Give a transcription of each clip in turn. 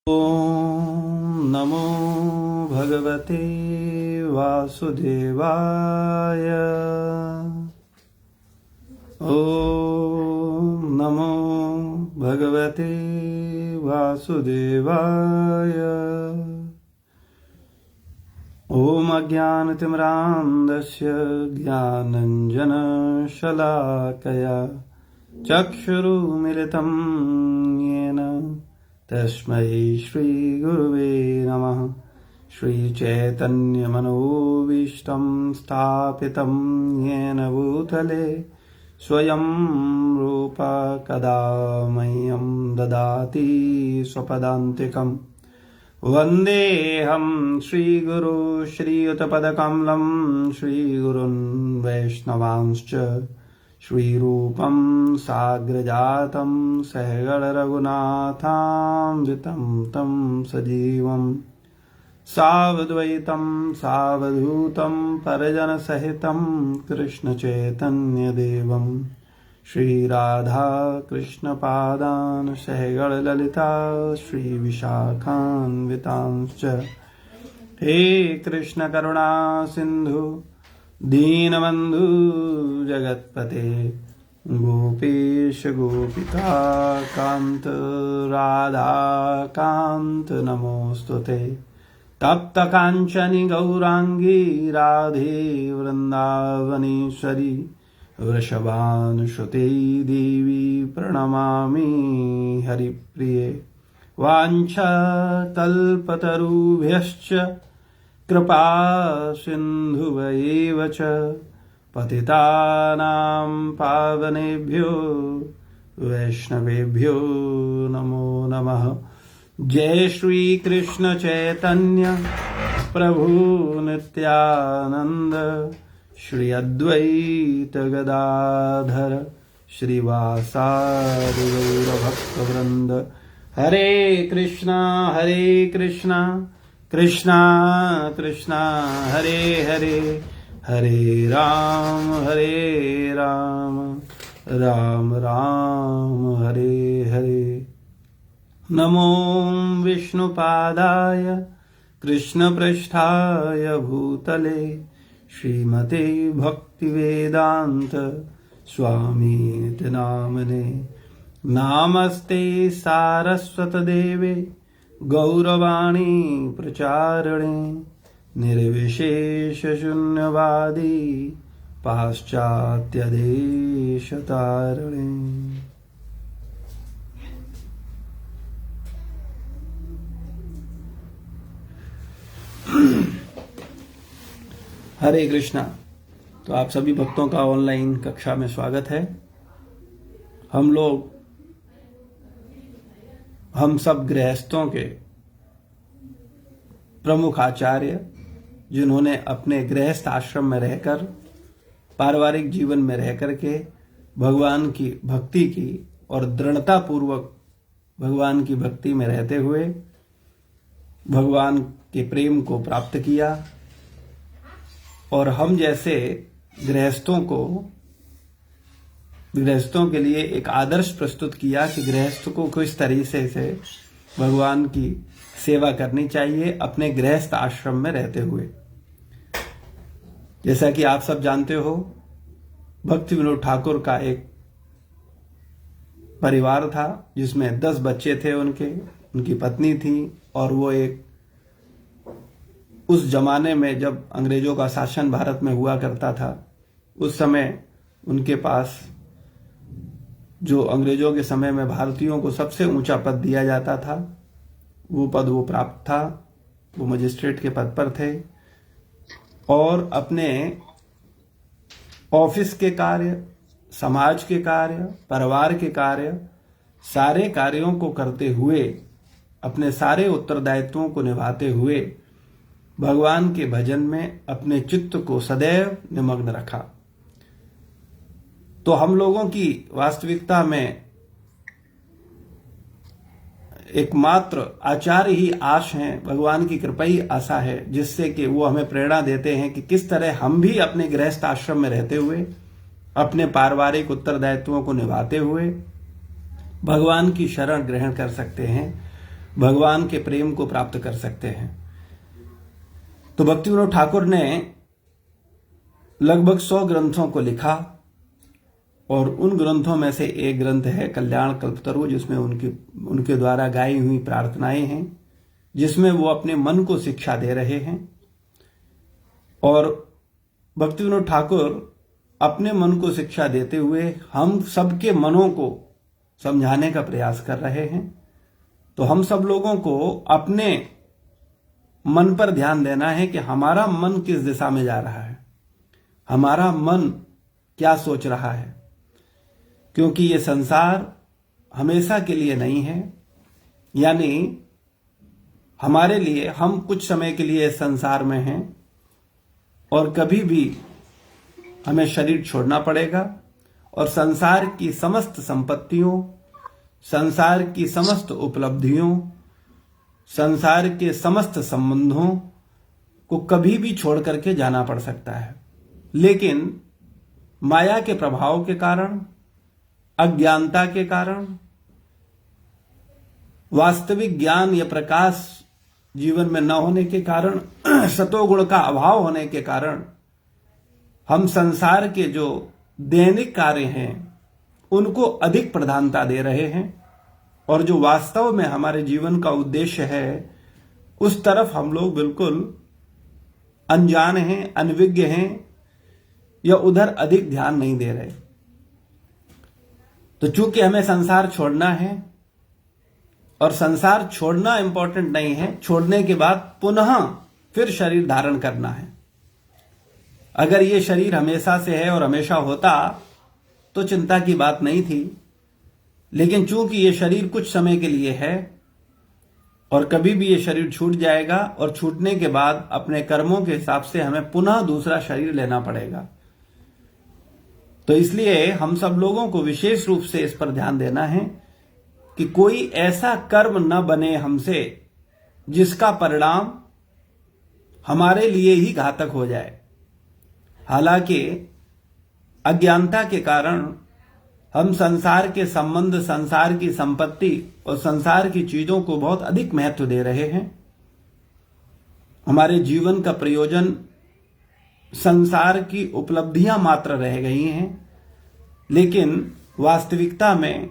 ॐ नमो भगवते वासुदेवाय। ॐ नमो भगवते वासुदेवाय। ॐ अज्ञानतिमिरान्धस्य ज्ञानाञ्जनशलाकया चक्षुरुन्मीलितं येन तस्मै श्रीगुरुवे नमः। श्रीचैतन्यमनोभीष्टं स्थापितं येन भूतले स्वयं रूप कदा मह्यं ददाति स्वपदान्तिकम्। वन्देऽहं श्रीगुरु श्रीयुतपदकमलं श्रीगुरुन् वैष्णवांश्च श्रीरूपं साग्रजातं सहगणरघुनाथान्वितं तं सजीवं सावद्वैतं सावधूतं परिजनसहितं कृष्णचैतन्यदेवं श्रीराधाकृष्णपादान् सहगणललिता श्रीविशाखान्वितांश्च। हे कृष्ण करुणा सिन्धु दीनबन्धु जगत्पते गोपेश गोपिका कान्त राधाकान्त नमोस्तुते। तप्त काञ्चनि गौरांगी राधे वृन्दावनेश्वरी वृषभानुसुते देवी प्रणमामि हरिप्रिये। वाञ्छाकल्पतरुभ्यश्च कृपा सिन्धुवैव च पतितानां पावनेभ्यो वैष्णवेभ्यो नमो नमः। जय श्री कृष्ण चैतन्य प्रभु नित्यानंद श्री अद्वैत गदाधर श्रीवासादि गौर भक्तवृंद। हरे कृष्णा कृष्णा कृष्णा हरे हरे, हरे राम राम राम हरे हरे। नमो विष्णुपादाय कृष्णपृष्ठाय भूतले श्रीमते भक्तिवेदांत स्वामीति नामने। नामस्ते सारस्वतदेवे गौरवाणी प्रचारिणे निर्विशेष शून्यवादी पाश्चात्य देश तारिणे। हरे कृष्णा। तो आप सभी भक्तों का ऑनलाइन कक्षा में स्वागत है। हम सब गृहस्थों के प्रमुख आचार्य, जिन्होंने अपने गृहस्थ आश्रम में रहकर पारिवारिक जीवन में रहकर के भगवान की भक्ति की और दृढ़ता पूर्वक भगवान की भक्ति में रहते हुए भगवान के प्रेम को प्राप्त किया, और हम जैसे गृहस्थों के लिए एक आदर्श प्रस्तुत किया कि गृहस्थ को किस तरीके से भगवान की सेवा करनी चाहिए अपने गृहस्थ आश्रम में रहते हुए। जैसा कि आप सब जानते हो, भक्ति विनोद ठाकुर का एक परिवार था जिसमें 10 बच्चे थे, उनकी पत्नी थी, और वो एक उस जमाने में जब अंग्रेजों का शासन भारत में हुआ करता था, उस समय उनके पास जो अंग्रेजों के समय में भारतीयों को सबसे ऊंचा पद दिया जाता था, वो पद वो प्राप्त था। वो मजिस्ट्रेट के पद पर थे और अपने ऑफिस के कार्य, समाज के कार्य, परिवार के कार्य, सारे कार्यों को करते हुए, अपने सारे उत्तरदायित्वों को निभाते हुए भगवान के भजन में अपने चित्त को सदैव निमग्न रखा। तो हम लोगों की वास्तविकता में एकमात्र आचार्य ही आश हैं, भगवान की कृपा ही आशा है, जिससे कि वो हमें प्रेरणा देते हैं कि किस तरह हम भी अपने गृहस्थ आश्रम में रहते हुए अपने पारिवारिक उत्तरदायित्वों को निभाते हुए भगवान की शरण ग्रहण कर सकते हैं। भगवान के प्रेम को प्राप्त कर सकते हैं। तो भक्ति विनोद ठाकुर ने लगभग 100 ग्रंथों को लिखा और उन ग्रंथों में से एक ग्रंथ है कल्याण कल्पतरु, जिसमें उनके द्वारा गाई हुई प्रार्थनाएं हैं, जिसमें वो अपने मन को शिक्षा दे रहे हैं। और भक्ति विनोद ठाकुर अपने मन को शिक्षा देते हुए हम सबके मनों को समझाने का प्रयास कर रहे हैं। तो हम सब लोगों को अपने मन पर ध्यान देना है कि हमारा मन किस दिशा में जा रहा है, हमारा मन क्या सोच रहा है, क्योंकि ये संसार हमेशा के लिए नहीं है। यानी हमारे लिए, हम कुछ समय के लिए इस संसार में हैं और कभी भी हमें शरीर छोड़ना पड़ेगा और संसार की समस्त संपत्तियों, संसार की समस्त उपलब्धियों, संसार के समस्त संबंधों को कभी भी छोड़ करके जाना पड़ सकता है। लेकिन माया के प्रभाव के कारण, अज्ञानता के कारण, वास्तविक ज्ञान या प्रकाश जीवन में न होने के कारण, सतोगुण का अभाव होने के कारण हम संसार के जो दैनिक कार्य हैं उनको अधिक प्रधानता दे रहे हैं और जो वास्तव में हमारे जीवन का उद्देश्य है उस तरफ हम लोग बिल्कुल अनजान हैं, अनविज्ञ हैं या उधर अधिक ध्यान नहीं दे रहे। तो चूंकि हमें संसार छोड़ना है और संसार छोड़ना इंपॉर्टेंट नहीं है, छोड़ने के बाद पुनः फिर शरीर धारण करना है। अगर ये शरीर हमेशा से है और हमेशा होता तो चिंता की बात नहीं थी, लेकिन चूंकि ये शरीर कुछ समय के लिए है और कभी भी ये शरीर छूट जाएगा और छूटने के बाद अपने कर्मों के हिसाब से हमें पुनः दूसरा शरीर लेना पड़ेगा। तो इसलिए हम सब लोगों को विशेष रूप से इस पर ध्यान देना है कि कोई ऐसा कर्म न बने हमसे जिसका परिणाम हमारे लिए ही घातक हो जाए। हालांकि अज्ञानता के कारण हम संसार के संबंध, संसार की संपत्ति और संसार की चीजों को बहुत अधिक महत्व दे रहे हैं। हमारे जीवन का प्रयोजन संसार की उपलब्धियां मात्र रह गई हैं, लेकिन वास्तविकता में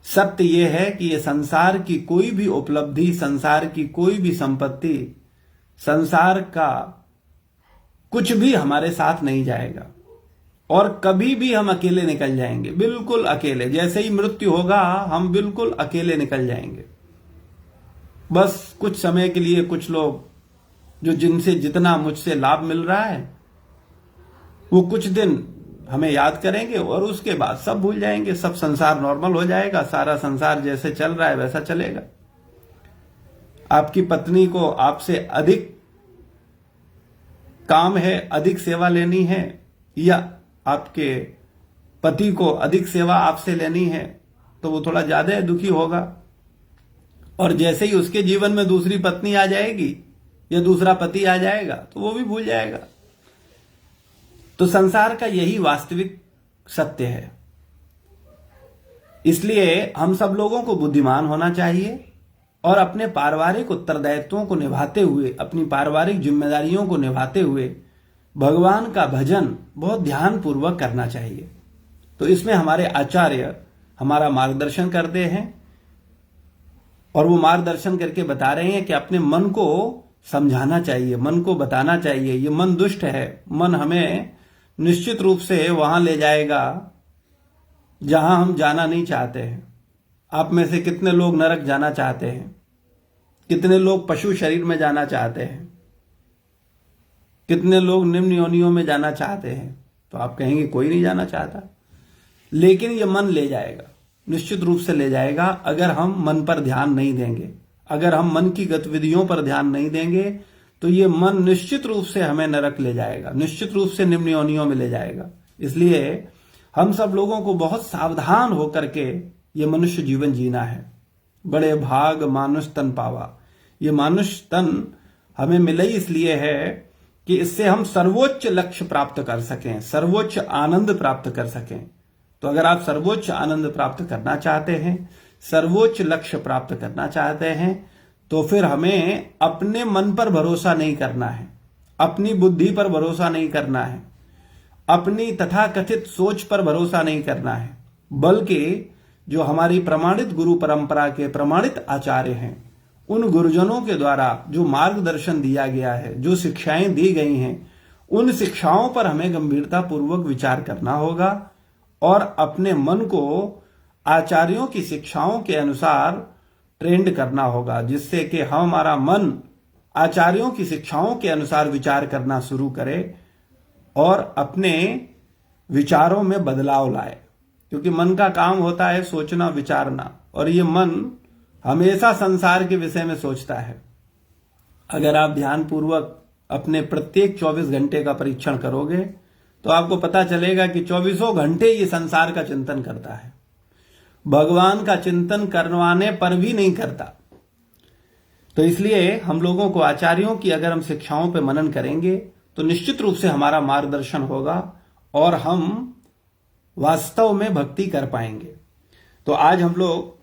सत्य यह है कि ये संसार की कोई भी उपलब्धि, संसार की कोई भी संपत्ति, संसार का कुछ भी हमारे साथ नहीं जाएगा और कभी भी हम अकेले निकल जाएंगे, बिल्कुल अकेले। जैसे ही मृत्यु होगा हम बिल्कुल अकेले निकल जाएंगे। बस कुछ समय के लिए कुछ लोग जो जिनसे जितना मुझसे लाभ मिल रहा है वो कुछ दिन हमें याद करेंगे और उसके बाद सब भूल जाएंगे, सब संसार नॉर्मल हो जाएगा, सारा संसार जैसे चल रहा है वैसा चलेगा। आपकी पत्नी को आपसे अधिक काम है, अधिक सेवा लेनी है, या आपके पति को अधिक सेवा आपसे लेनी है तो वो थोड़ा ज्यादा दुखी होगा। और जैसे ही उसके जीवन में दूसरी पत्नी आ जाएगी या दूसरा पति आ जाएगा तो वो भी भूल जाएगा। तो संसार का यही वास्तविक सत्य है। इसलिए हम सब लोगों को बुद्धिमान होना चाहिए और अपने पारिवारिक उत्तरदायित्वों को निभाते हुए, अपनी पारिवारिक जिम्मेदारियों को निभाते हुए भगवान का भजन बहुत ध्यानपूर्वक करना चाहिए। तो इसमें हमारे आचार्य हमारा मार्गदर्शन करते हैं और वो मार्गदर्शन करके बता रहे हैं कि अपने मन को समझाना चाहिए, मन को बताना चाहिए ये मन दुष्ट है, मन हमें निश्चित रूप से वहां ले जाएगा जहां हम जाना नहीं चाहते हैं। आप में से कितने लोग नरक जाना चाहते हैं? कितने लोग पशु शरीर में जाना चाहते हैं? कितने लोग निम्न योनियों में जाना चाहते हैं? तो आप कहेंगे कोई नहीं जाना चाहता, लेकिन ये मन ले जाएगा, निश्चित रूप से ले जाएगा अगर हम मन पर ध्यान नहीं देंगे। अगर हम मन की गतिविधियों पर ध्यान नहीं देंगे तो ये मन निश्चित रूप से हमें नरक ले जाएगा, निश्चित रूप से निम्न योनियों में ले जाएगा। इसलिए हम सब लोगों को बहुत सावधान होकर के ये मनुष्य जीवन जीना है। बड़े भाग मानुष तन पावा, ये मानुष तन हमें मिला ही इसलिए है कि इससे हम सर्वोच्च लक्ष्य प्राप्त कर सकें, सर्वोच्च आनंद प्राप्त कर सकें। तो अगर आप सर्वोच्च आनंद प्राप्त करना चाहते हैं, सर्वोच्च लक्ष्य प्राप्त करना चाहते हैं तो फिर हमें अपने मन पर भरोसा नहीं करना है, अपनी बुद्धि पर भरोसा नहीं करना है, अपनी तथाकथित सोच पर भरोसा नहीं करना है, बल्कि जो हमारी प्रमाणित गुरु परंपरा के प्रमाणित आचार्य हैं, उन गुरुजनों के द्वारा जो मार्गदर्शन दिया गया है, जो शिक्षाएं दी गई हैं, उन शिक्षाओं पर हमें गंभीरता पूर्वक विचार करना होगा और अपने मन को आचार्यों की शिक्षाओं के अनुसार ट्रेंड करना होगा, जिससे कि हमारा मन आचार्यों की शिक्षाओं के अनुसार विचार करना शुरू करे और अपने विचारों में बदलाव लाए। क्योंकि मन का काम होता है सोचना, विचारना, और ये मन हमेशा संसार के विषय में सोचता है। अगर आप ध्यानपूर्वक अपने प्रत्येक 24 घंटे का परीक्षण करोगे तो आपको पता चलेगा कि 24 घंटे ये संसार का चिंतन करता है, भगवान का चिंतन करवाने पर भी नहीं करता। तो इसलिए हम लोगों को आचार्यों की अगर हम शिक्षाओं पर मनन करेंगे तो निश्चित रूप से हमारा मार्गदर्शन होगा और हम वास्तव में भक्ति कर पाएंगे। तो आज हम लोग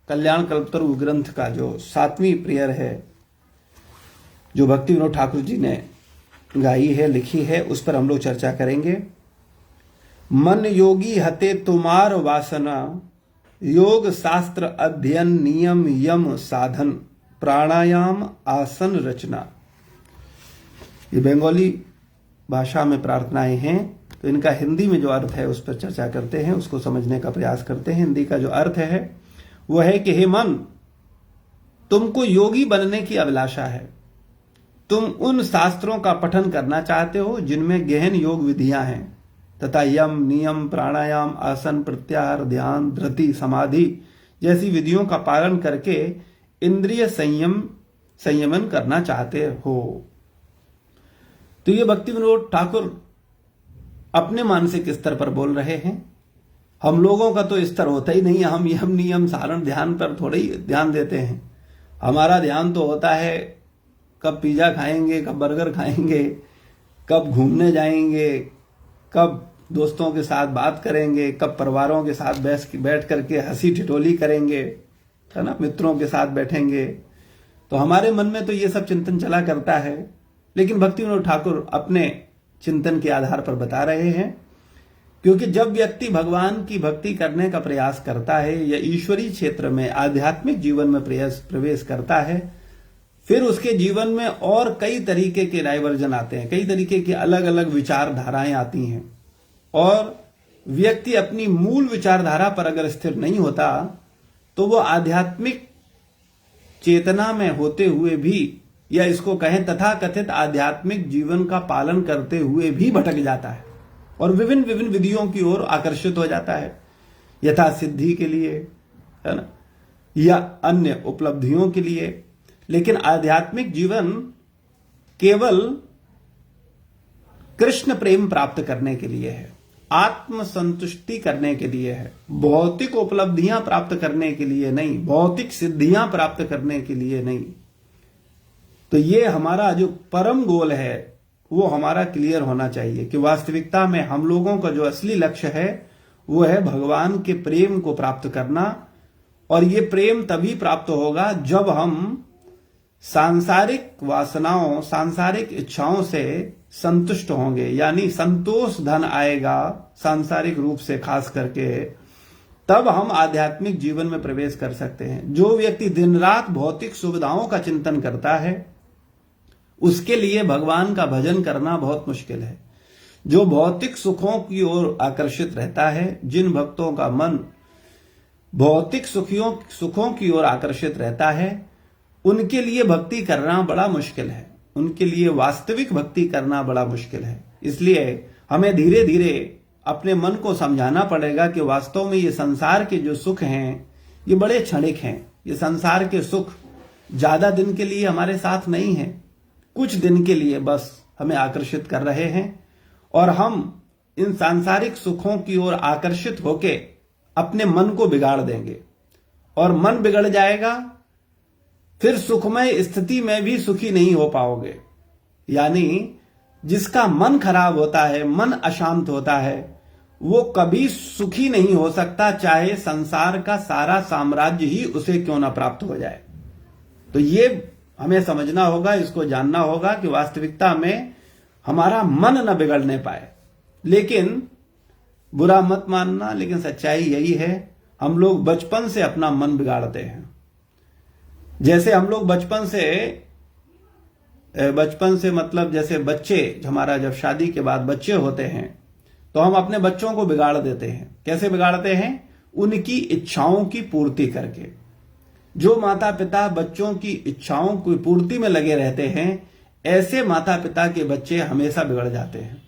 कल्याण कल्पतरु ग्रंथ का जो 7वीं प्रेयर है, जो भक्ति विनोद ठाकुर जी ने गाई है, लिखी है, उस पर हम लोग चर्चा करेंगे। मन योगी हते तुम्हार वासना, योग शास्त्र अध्ययन नियम यम साधन, प्राणायाम आसन रचना। ये बंगाली भाषा में प्रार्थनाएं हैं, तो इनका हिंदी में जो अर्थ है उस पर चर्चा करते हैं, उसको समझने का प्रयास करते हैं। हिंदी का जो अर्थ है वो है कि हे मन, तुमको योगी बनने की अभिलाषा है, तुम उन शास्त्रों का पठन करना चाहते हो जिनमें गहन योग विधियां हैं तथा यम नियम प्राणायाम आसन प्रत्याहार ध्यान धृति समाधि जैसी विधियों का पालन करके इंद्रिय संयमन करना चाहते हो। तो ये भक्ति विनोद ठाकुर अपने मानसिक स्तर पर बोल रहे हैं। हम लोगों का तो स्तर होता ही नहीं है, हम यम नियम सारण ध्यान पर थोड़े ही ध्यान देते हैं। हमारा ध्यान तो होता है कब पिज्जा खाएंगे, कब बर्गर खाएंगे, कब घूमने जाएंगे, कब दोस्तों के साथ बात करेंगे, कब परिवारों के साथ बैठ करके हंसी ठिठोली करेंगे, है ना, मित्रों के साथ बैठेंगे। तो हमारे मन में तो ये सब चिंतन चला करता है। लेकिन भक्ति विनोद ठाकुर अपने चिंतन के आधार पर बता रहे हैं, क्योंकि जब व्यक्ति भगवान की भक्ति करने का प्रयास करता है या ईश्वरीय क्षेत्र में आध्यात्मिक जीवन में प्रवेश करता है, फिर उसके जीवन में और कई तरीके के डाइवर्जन आते हैं, कई तरीके की अलग अलग विचारधाराएं आती हैं, और व्यक्ति अपनी मूल विचारधारा पर अगर स्थिर नहीं होता तो वो आध्यात्मिक चेतना में होते हुए भी, या इसको कहें तथाकथित आध्यात्मिक जीवन का पालन करते हुए भी भटक जाता है और विभिन्न विभिन्न विधियों की ओर आकर्षित हो जाता है, यथा सिद्धि के लिए, है ना, या अन्य उपलब्धियों के लिए। लेकिन आध्यात्मिक जीवन केवल कृष्ण प्रेम प्राप्त करने के लिए है, आत्म संतुष्टि करने के लिए है, भौतिक उपलब्धियां प्राप्त करने के लिए नहीं, भौतिक सिद्धियां प्राप्त करने के लिए नहीं। तो ये हमारा जो परम गोल है वो हमारा क्लियर होना चाहिए कि वास्तविकता में हम लोगों का जो असली लक्ष्य है वो है भगवान के प्रेम को प्राप्त करना। और ये प्रेम तभी प्राप्त होगा जब हम सांसारिक वासनाओं, सांसारिक इच्छाओं से संतुष्ट होंगे, यानी संतोष धन आएगा सांसारिक रूप से, खास करके तब हम आध्यात्मिक जीवन में प्रवेश कर सकते हैं। जो व्यक्ति दिन रात भौतिक सुविधाओं का चिंतन करता है उसके लिए भगवान का भजन करना बहुत मुश्किल है। जो भौतिक सुखों की ओर आकर्षित रहता है, जिन भक्तों का मन भौतिक सुखों की ओर आकर्षित रहता है, उनके लिए भक्ति करना बड़ा मुश्किल है, उनके लिए वास्तविक भक्ति करना बड़ा मुश्किल है। इसलिए हमें धीरे धीरे अपने मन को समझाना पड़ेगा कि वास्तव में ये संसार के जो सुख हैं ये बड़े क्षणिक हैं। ये संसार के सुख ज्यादा दिन के लिए हमारे साथ नहीं है, कुछ दिन के लिए बस हमें आकर्षित कर रहे हैं, और हम इन सांसारिक सुखों की ओर आकर्षित होके अपने मन को बिगाड़ देंगे, और मन बिगड़ जाएगा फिर सुखमय स्थिति में भी सुखी नहीं हो पाओगे। यानी जिसका मन खराब होता है, मन अशांत होता है, वो कभी सुखी नहीं हो सकता, चाहे संसार का सारा साम्राज्य ही उसे क्यों ना प्राप्त हो जाए। तो ये हमें समझना होगा, इसको जानना होगा कि वास्तविकता में हमारा मन न बिगड़ने पाए। लेकिन बुरा मत मानना, लेकिन सच्चाई यही है, हम लोग बचपन से अपना मन बिगाड़ते हैं। जैसे हम लोग बचपन से मतलब जैसे बच्चे, हमारा जब शादी के बाद बच्चे होते हैं तो हम अपने बच्चों को बिगाड़ देते हैं। कैसे बिगाड़ते हैं? उनकी इच्छाओं की पूर्ति करके। जो माता पिता बच्चों की इच्छाओं की पूर्ति में लगे रहते हैं, ऐसे माता पिता के बच्चे हमेशा बिगड़ जाते हैं।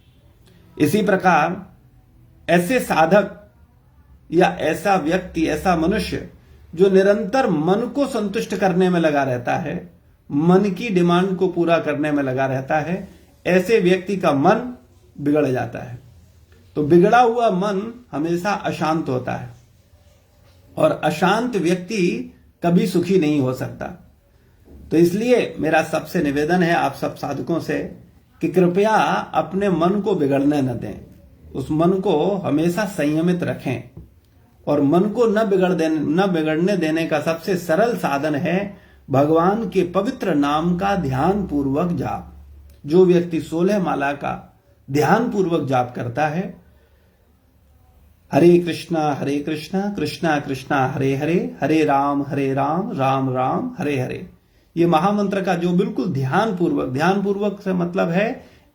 इसी प्रकार ऐसे साधक या ऐसा व्यक्ति, ऐसा मनुष्य जो निरंतर मन को संतुष्ट करने में लगा रहता है, मन की डिमांड को पूरा करने में लगा रहता है, ऐसे व्यक्ति का मन बिगड़ जाता है। तो बिगड़ा हुआ मन हमेशा अशांत होता है और अशांत व्यक्ति कभी सुखी नहीं हो सकता। तो इसलिए मेरा सबसे निवेदन है आप सब साधकों से कि कृपया अपने मन को बिगड़ने न दें, उस मन को हमेशा संयमित रखें। और मन को न बिगड़ने देने का सबसे सरल साधन है भगवान के पवित्र नाम का ध्यान पूर्वक जाप। जो व्यक्ति 16 माला का ध्यान पूर्वक जाप करता है, हरे कृष्णा कृष्णा कृष्णा हरे हरे, हरे राम राम राम हरे हरे, ये महामंत्र का जो बिल्कुल ध्यान पूर्वक से मतलब है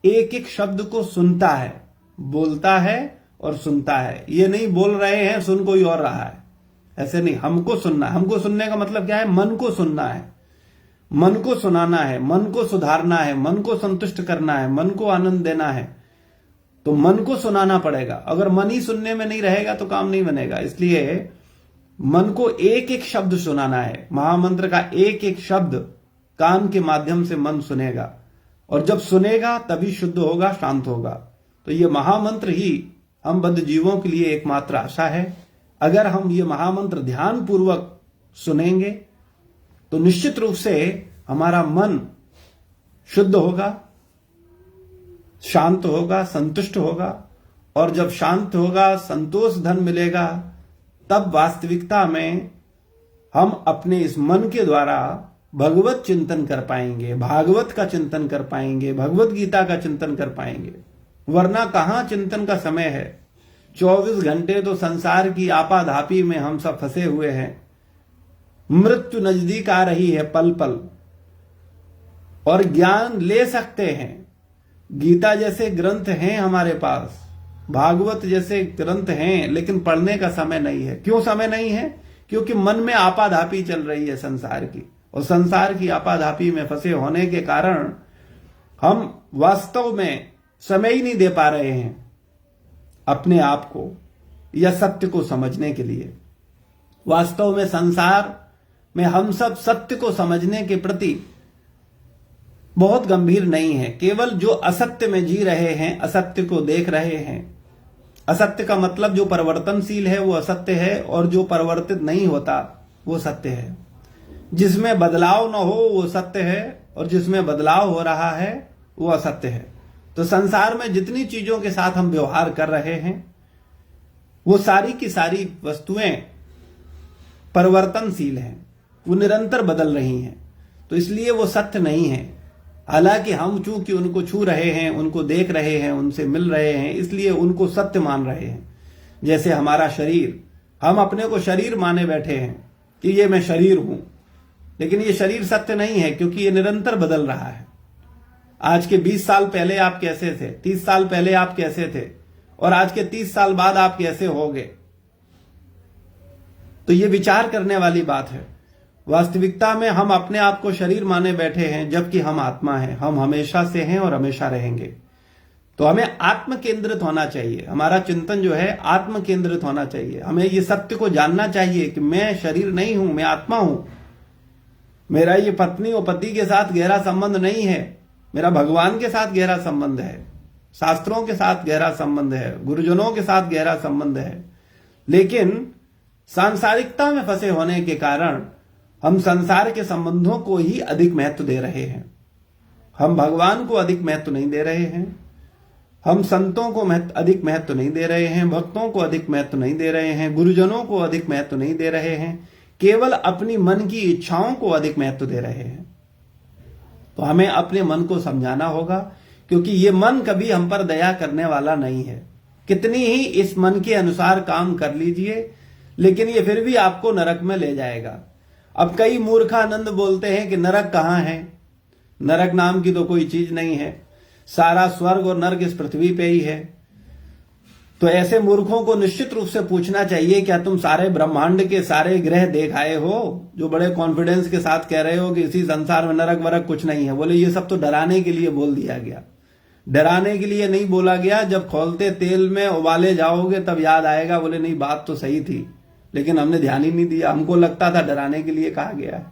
एक एक शब्द को सुनता है, बोलता है और सुनता है। ये नहीं बोल रहे हैं सुन कोई और रहा है, ऐसे नहीं। हमको सुनना, हमको सुनने का मतलब क्या है? मन को सुनना है, मन को सुनाना है, मन को सुधारना है, मन को संतुष्ट करना है, मन को आनंद देना है। तो मन को सुनाना पड़ेगा। अगर मन ही सुनने में नहीं रहेगा तो काम नहीं बनेगा। इसलिए मन को एक एक शब्द सुनाना है। महामंत्र का एक एक शब्द कान के माध्यम से मन सुनेगा, और जब सुनेगा तभी शुद्ध होगा, शांत होगा। तो ये महामंत्र ही हम बद्ध जीवों के लिए एकमात्र आशा है। अगर हम ये महामंत्र ध्यान पूर्वक सुनेंगे तो निश्चित रूप से हमारा मन शुद्ध होगा, शांत होगा, संतुष्ट होगा। और जब शांत होगा, संतोष धन मिलेगा, तब वास्तविकता में हम अपने इस मन के द्वारा भगवत चिंतन कर पाएंगे, भागवत का चिंतन कर पाएंगे, भगवत गीता का चिंतन कर पाएंगे। वरना कहां चिंतन का समय है? 24 घंटे तो संसार की आपाधापी में हम सब फंसे हुए हैं। मृत्यु नजदीक आ रही है पल पल, और ज्ञान ले सकते हैं। गीता जैसे ग्रंथ हैं हमारे पास, भागवत जैसे ग्रंथ हैं, लेकिन पढ़ने का समय नहीं है। क्यों समय नहीं है? क्योंकि मन में आपाधापी चल रही है संसार की, और संसार की आपाधापी में फंसे होने के कारण हम वास्तव में समय ही नहीं दे पा रहे हैं अपने आप को या सत्य को समझने के लिए। वास्तव में संसार में हम सब सत्य को समझने के प्रति बहुत गंभीर नहीं है। केवल जो असत्य में जी रहे हैं, असत्य को देख रहे हैं। असत्य का मतलब जो परिवर्तनशील है वो असत्य है, और जो परिवर्तित नहीं होता वो सत्य है। जिसमें बदलाव न हो वो सत्य है, और जिसमें बदलाव हो रहा है वो असत्य है। तो संसार में जितनी चीजों के साथ हम व्यवहार कर रहे हैं वो सारी की सारी वस्तुएं परिवर्तनशील हैं, वो निरंतर बदल रही हैं। तो इसलिए वो सत्य नहीं है। हालांकि हम चूंकि उनको छू रहे हैं, उनको देख रहे हैं, उनसे मिल रहे हैं, इसलिए उनको सत्य मान रहे हैं। जैसे हमारा शरीर, हम अपने को शरीर माने बैठे हैं कि ये मैं शरीर हूं, लेकिन ये शरीर सत्य नहीं है, क्योंकि ये निरंतर बदल रहा है। आज के 20 साल पहले आप कैसे थे, 30 साल पहले आप कैसे थे, और आज के 30 साल बाद आप कैसे होगे? तो ये विचार करने वाली बात है। वास्तविकता में हम अपने आप को शरीर माने बैठे हैं, जबकि हम आत्मा हैं। हम हमेशा से हैं और हमेशा रहेंगे। तो हमें आत्म केंद्रित होना चाहिए। हमारा चिंतन जो है आत्म केंद्रित होना चाहिए। हमें ये सत्य को जानना चाहिए कि मैं शरीर नहीं हूं, मैं आत्मा हूं। मेरा ये पत्नी और पति के साथ गहरा संबंध नहीं है, मेरा भगवान के साथ गहरा संबंध है, शास्त्रों के साथ गहरा संबंध है, गुरुजनों के साथ गहरा संबंध है। लेकिन सांसारिकता में फंसे होने के कारण हम संसार के संबंधों को ही अधिक महत्व दे रहे हैं। हम भगवान को अधिक महत्व नहीं दे रहे हैं। हम संतों को अधिक महत्व नहीं दे रहे हैं, भक्तों को अधिक महत्व नहीं दे रहे हैं, गुरुजनों को अधिक महत्व नहीं दे रहे हैं, केवल अपनी मन की इच्छाओं को अधिक महत्व दे रहे हैं। तो हमें अपने मन को समझाना होगा, क्योंकि ये मन कभी हम पर दया करने वाला नहीं है। कितनी ही इस मन के अनुसार काम कर लीजिए, लेकिन ये फिर भी आपको नरक में ले जाएगा। अब कई मूर्खानंद बोलते हैं कि नरक कहां है, नरक नाम की तो कोई चीज नहीं है, सारा स्वर्ग और नरक इस पृथ्वी पे ही है। तो ऐसे मूर्खों को निश्चित रूप से पूछना चाहिए, क्या तुम सारे ब्रह्मांड के सारे ग्रह देख आए हो, जो बड़े कॉन्फिडेंस के साथ कह रहे हो कि इसी संसार में नरक वरक कुछ नहीं है। बोले ये सब तो डराने के लिए बोल दिया गया, डराने के लिए नहीं बोला गया। जब खौलते तेल में उबाले जाओगे तब याद आएगा, बोले नहीं बात तो सही थी, लेकिन हमने ध्यान ही नहीं दिया, हमको लगता था डराने के लिए कहा गया है।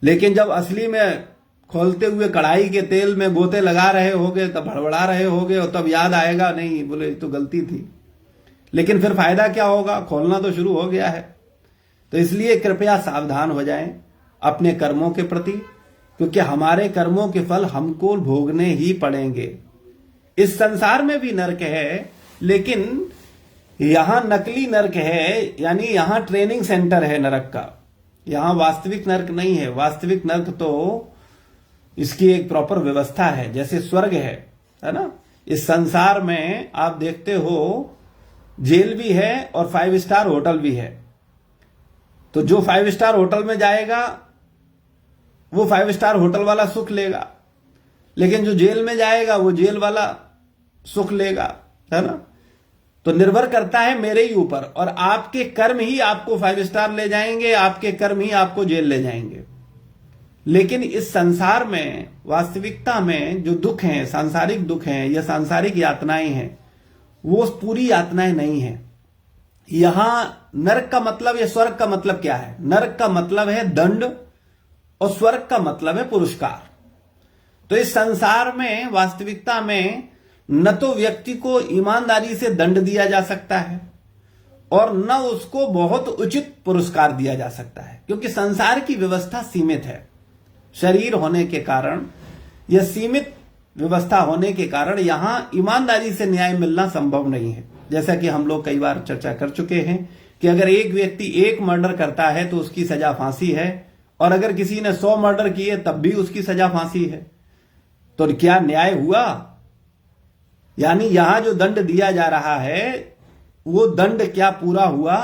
लेकिन जब असली में खोलते हुए कढ़ाई के तेल में गोते लगा रहे होगे, तब हड़बड़ा रहे होगे, और तब याद आएगा नहीं, बोले तो गलती थी। लेकिन फिर फायदा क्या होगा, खोलना तो शुरू हो गया है। तो इसलिए कृपया सावधान हो जाएं अपने कर्मों के प्रति, क्योंकि हमारे कर्मों के फल हमको भोगने ही पड़ेंगे। इस संसार में भी नरक है, लेकिन यहां नकली नरक है, यानी यहां ट्रेनिंग सेंटर है नरक का, यहां वास्तविक नरक नहीं है। वास्तविक नरक तो इसकी एक प्रॉपर व्यवस्था है, जैसे स्वर्ग है ना। इस संसार में आप देखते हो जेल भी है और 5 स्टार होटल भी है। तो जो 5 स्टार होटल में जाएगा वो 5 स्टार होटल वाला सुख लेगा, लेकिन जो जेल में जाएगा वो जेल वाला सुख लेगा, है ना। तो निर्भर करता है मेरे ही ऊपर, और आपके कर्म ही आपको 5 स्टार ले जाएंगे, आपके कर्म ही आपको जेल ले जाएंगे। लेकिन इस संसार में वास्तविकता में जो दुख हैं, सांसारिक दुख हैं या सांसारिक यातनाएं हैं, वो पूरी यातनाएं नहीं है। यहां नरक का मतलब या स्वर्ग का मतलब क्या है? नरक का मतलब है दंड और स्वर्ग का मतलब है पुरस्कार। तो इस संसार में वास्तविकता में न तो व्यक्ति को ईमानदारी से दंड दिया जा सकता है और न उसको बहुत उचित पुरस्कार दिया जा सकता है, क्योंकि संसार की व्यवस्था सीमित है। शरीर होने के कारण या सीमित व्यवस्था होने के कारण यहां ईमानदारी से न्याय मिलना संभव नहीं है। जैसा कि हम लोग कई बार चर्चा कर चुके हैं कि अगर एक व्यक्ति 1 मर्डर करता है तो उसकी सजा फांसी है, और अगर किसी ने 100 मर्डर किए तब भी उसकी सजा फांसी है। तो क्या न्याय हुआ? यानी यहां जो दंड दिया जा रहा है वो दंड क्या पूरा हुआ?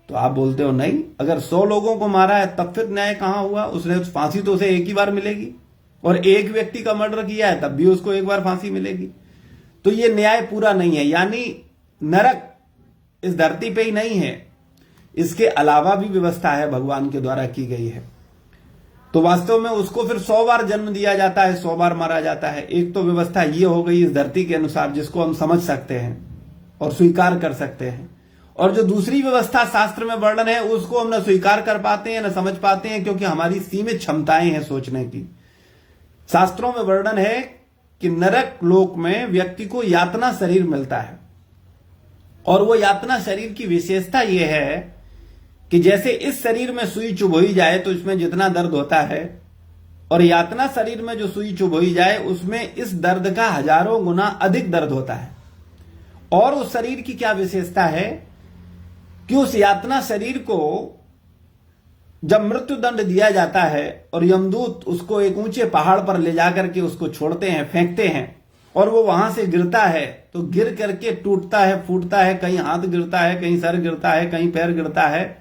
तो आप बोलते हो नहीं, अगर 100 लोगों को मारा है तब फिर न्याय कहां हुआ? उसने फांसी तो उसे एक ही बार मिलेगी, और एक व्यक्ति का मर्डर किया है तब भी उसको एक बार फांसी मिलेगी। तो ये न्याय पूरा नहीं है। यानी नरक इस धरती पे ही नहीं है, इसके अलावा भी व्यवस्था है भगवान के द्वारा की गई है। तो वास्तव में उसको फिर 100 बार जन्म दिया जाता है, 100 बार मारा जाता है। एक तो व्यवस्था ये हो गई इस धरती के अनुसार, जिसको हम समझ सकते हैं और स्वीकार कर सकते हैं, और जो दूसरी व्यवस्था शास्त्र में वर्णन है उसको हम न स्वीकार कर पाते हैं न समझ पाते हैं, क्योंकि हमारी सीमित क्षमताएं हैं सोचने की। शास्त्रों में वर्णन है कि नरक लोक में व्यक्ति को यातना शरीर मिलता है, और वो यातना शरीर की विशेषता यह है कि जैसे इस शरीर में सुई चुभोई जाए तो इसमें जितना दर्द होता है, और यातना शरीर में जो सुई चुभोई जाए उसमें इस दर्द का हजारों गुना अधिक दर्द होता है। और उस शरीर की क्या विशेषता है कि उस यातना शरीर को जब मृत्यु दंड दिया जाता है और यमदूत उसको एक ऊंचे पहाड़ पर ले जाकर के उसको छोड़ते हैं, फेंकते हैं, और वो वहां से गिरता है तो गिर करके टूटता है, फूटता है, कहीं हाथ गिरता है, कहीं सर गिरता है, कहीं पैर गिरता है,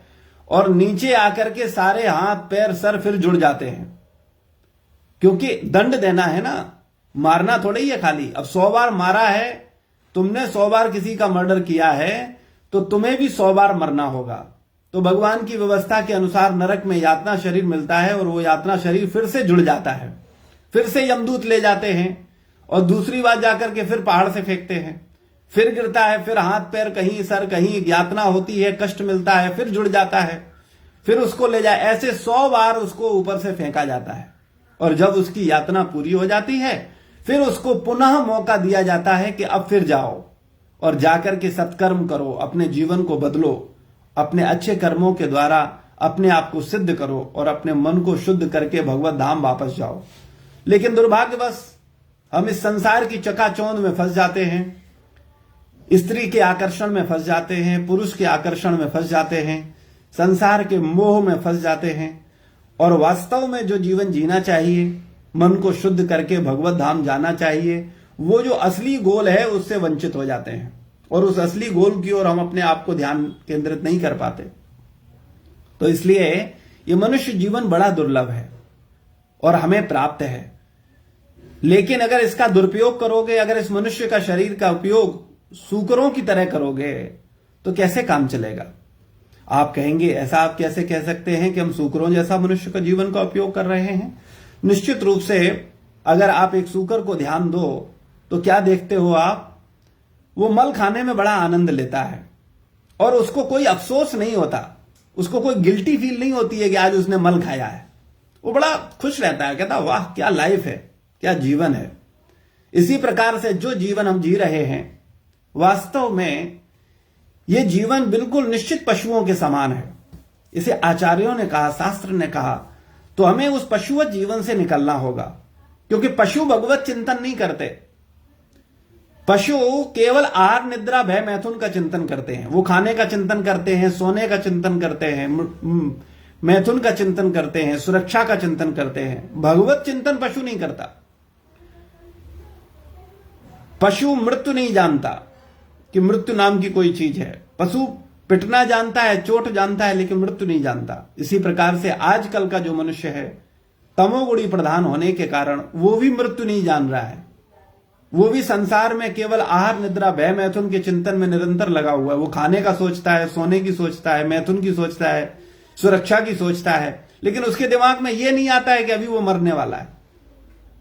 और नीचे आकर के सारे हाथ पैर सर फिर जुड़ जाते हैं, क्योंकि दंड देना है ना, मारना थोड़ा ही है खाली। अब 100 बार मारा है तुमने, 100 बार किसी का मर्डर किया है तो तुम्हें भी 100 बार मरना होगा। तो भगवान की व्यवस्था के अनुसार नरक में यातना शरीर मिलता है, और वो यातना शरीर फिर से जुड़ जाता है, फिर से यमदूत ले जाते हैं और दूसरी बार जाकर के फिर पहाड़ से फेंकते हैं, फिर गिरता है, फिर हाथ पैर कहीं सर कहीं, यातना होती है, कष्ट मिलता है, फिर जुड़ जाता है, फिर उसको ले जाए, ऐसे 100 बार उसको ऊपर से फेंका जाता है। और जब उसकी यातना पूरी हो जाती है फिर उसको पुनः मौका दिया जाता है कि अब फिर जाओ और जाकर के सत्कर्म करो, अपने जीवन को बदलो, अपने अच्छे कर्मों के द्वारा अपने आप को सिद्ध करो और अपने मन को शुद्ध करके भगवत धाम वापस जाओ। लेकिन दुर्भाग्यवश हम इस संसार की चकाचौंध में फंस जाते हैं, स्त्री के आकर्षण में फंस जाते हैं, पुरुष के आकर्षण में फंस जाते हैं, संसार के मोह में फंस जाते हैं और वास्तव में जो जीवन जीना चाहिए, मन को शुद्ध करके भगवत धाम जाना चाहिए, वो जो असली गोल है उससे वंचित हो जाते हैं और उस असली गोल की ओर हम अपने आप को ध्यान केंद्रित नहीं कर पाते। तो इसलिए ये मनुष्य जीवन बड़ा दुर्लभ है और हमें प्राप्त है, लेकिन अगर इसका दुरुपयोग करोगे, अगर इस मनुष्य का शरीर का उपयोग सूकरों की तरह करोगे तो कैसे काम चलेगा। आप कहेंगे ऐसा आप कैसे कह सकते हैं कि हम सूकरों जैसा मनुष्य का जीवन का उपयोग कर रहे हैं। निश्चित रूप से अगर आप एक सूकर को ध्यान दो तो क्या देखते हो आप, वो मल खाने में बड़ा आनंद लेता है और उसको कोई अफसोस नहीं होता, उसको कोई गिल्टी फील नहीं होती है कि आज उसने मल खाया है। वो बड़ा खुश रहता है, कहता वाह क्या लाइफ है, क्या जीवन है। इसी प्रकार से जो जीवन हम जी रहे हैं वास्तव में ये जीवन बिल्कुल निश्चित पशुओं के समान है। इसे आचार्यों ने कहा, शास्त्र ने कहा, तो हमें उस पशुवत जीवन से निकलना होगा, क्योंकि पशु भगवत चिंतन नहीं करते। पशु केवल आहार निद्रा भय मैथुन का चिंतन करते हैं। वो खाने का चिंतन करते हैं, सोने का चिंतन करते हैं, मैथुन का चिंतन करते हैं, सुरक्षा का चिंतन करते हैं। भगवत चिंतन पशु नहीं करता। पशु मृत्यु नहीं जानता कि मृत्यु नाम की कोई चीज है। पशु पिटना जानता है, चोट जानता है, लेकिन मृत्यु नहीं जानता। इसी प्रकार से आजकल का जो मनुष्य है तमोगुणी प्रधान होने के कारण वो भी मृत्यु नहीं जान रहा है। वो भी संसार में केवल आहार निद्रा भय मैथुन के चिंतन में निरंतर लगा हुआ है। वो खाने का सोचता है, सोने की सोचता है, मैथुन की सोचता है, सुरक्षा की सोचता है, लेकिन उसके दिमाग में यह नहीं आता है कि अभी वो मरने वाला है,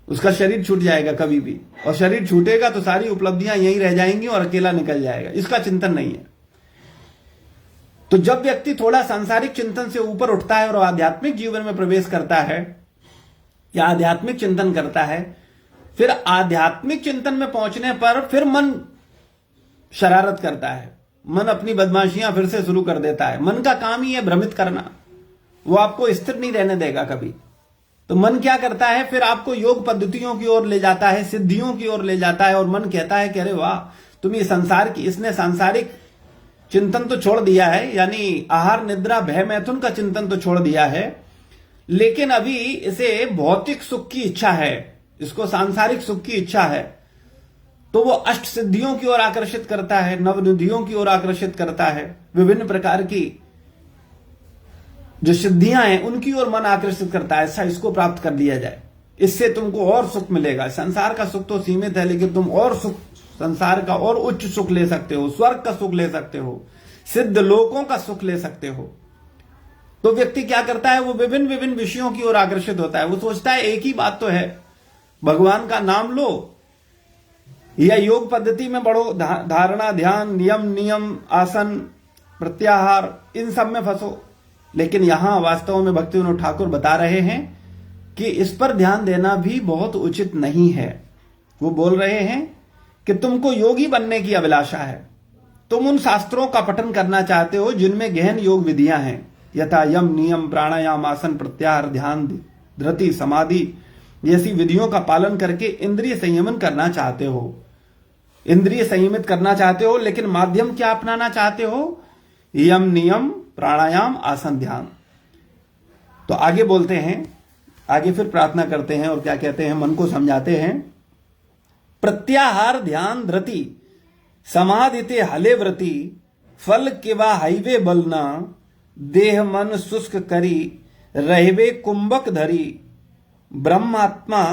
उसका शरीर छूट जाएगा कभी भी, और शरीर छूटेगा तो सारी उपलब्धियां यहीं रह जाएंगी और अकेला निकल जाएगा। इसका चिंतन नहीं है। तो जब व्यक्ति थोड़ा सांसारिक चिंतन से ऊपर उठता है और आध्यात्मिक जीवन में प्रवेश करता है या आध्यात्मिक चिंतन करता है, फिर आध्यात्मिक चिंतन में पहुंचने पर फिर मन शरारत करता है, मन अपनी बदमाशियां फिर से शुरू कर देता है। मन का काम ही है भ्रमित करना, वो आपको स्थिर नहीं रहने देगा कभी। तो मन क्या करता है, फिर आपको योग पद्धतियों की ओर ले जाता है, सिद्धियों की ओर ले जाता है, और मन कहता है कि अरे वाह, तुम ये संसार की, इसने सांसारिक चिंतन तो छोड़ दिया है, यानी आहार निद्रा भय मैथुन का चिंतन तो छोड़ दिया है, लेकिन अभी इसे भौतिक सुख की इच्छा है, इसको सांसारिक सुख की इच्छा है। तो वो अष्ट सिद्धियों की ओर आकर्षित करता है, नवनिधियों की ओर आकर्षित करता है, विभिन्न प्रकार की जो सिद्धियां हैं उनकी ओर मन आकर्षित करता है। ऐसा इसको प्राप्त कर लिया जाए, इससे तुमको और सुख मिलेगा। संसार का सुख तो सीमित है, लेकिन तुम और सुख, संसार का और उच्च सुख ले सकते हो, स्वर्ग का सुख ले सकते हो, सिद्ध लोकों का सुख ले सकते हो। तो व्यक्ति क्या करता है, वो विभिन्न विभिन्न विषयों की ओर आकर्षित होता है। वो सोचता है एक ही बात तो है, भगवान का नाम लो या योग पद्धति में बढ़ो, धारणा ध्यान नियम आसन प्रत्याहार इन सब में फंसो। लेकिन यहां वास्तव में भक्ति विनोद ठाकुर बता रहे हैं कि इस पर ध्यान देना भी बहुत उचित नहीं है। वो बोल रहे हैं कि तुमको योगी बनने की अभिलाषा है, तुम उन शास्त्रों का पठन करना चाहते हो जिनमें गहन योग विधियां हैं, यथा यम नियम प्राणायाम आसन प्रत्याहार ध्यान धृति समाधि जैसी विधियों का पालन करके इंद्रिय संयमन करना चाहते हो, इंद्रिय संयमित करना चाहते हो, लेकिन माध्यम क्या अपनाना चाहते हो, यम नियम प्राणायाम आसन ध्यान। तो आगे बोलते हैं, आगे फिर प्रार्थना करते हैं और क्या कहते हैं, मन को समझाते हैं। प्रत्याहार ध्यान धृति समाधिते हले व्रति फल केवा हाईवे बलना देह मन शुष्क करी रहवे कुंभक धरी ब्रह्मात्मा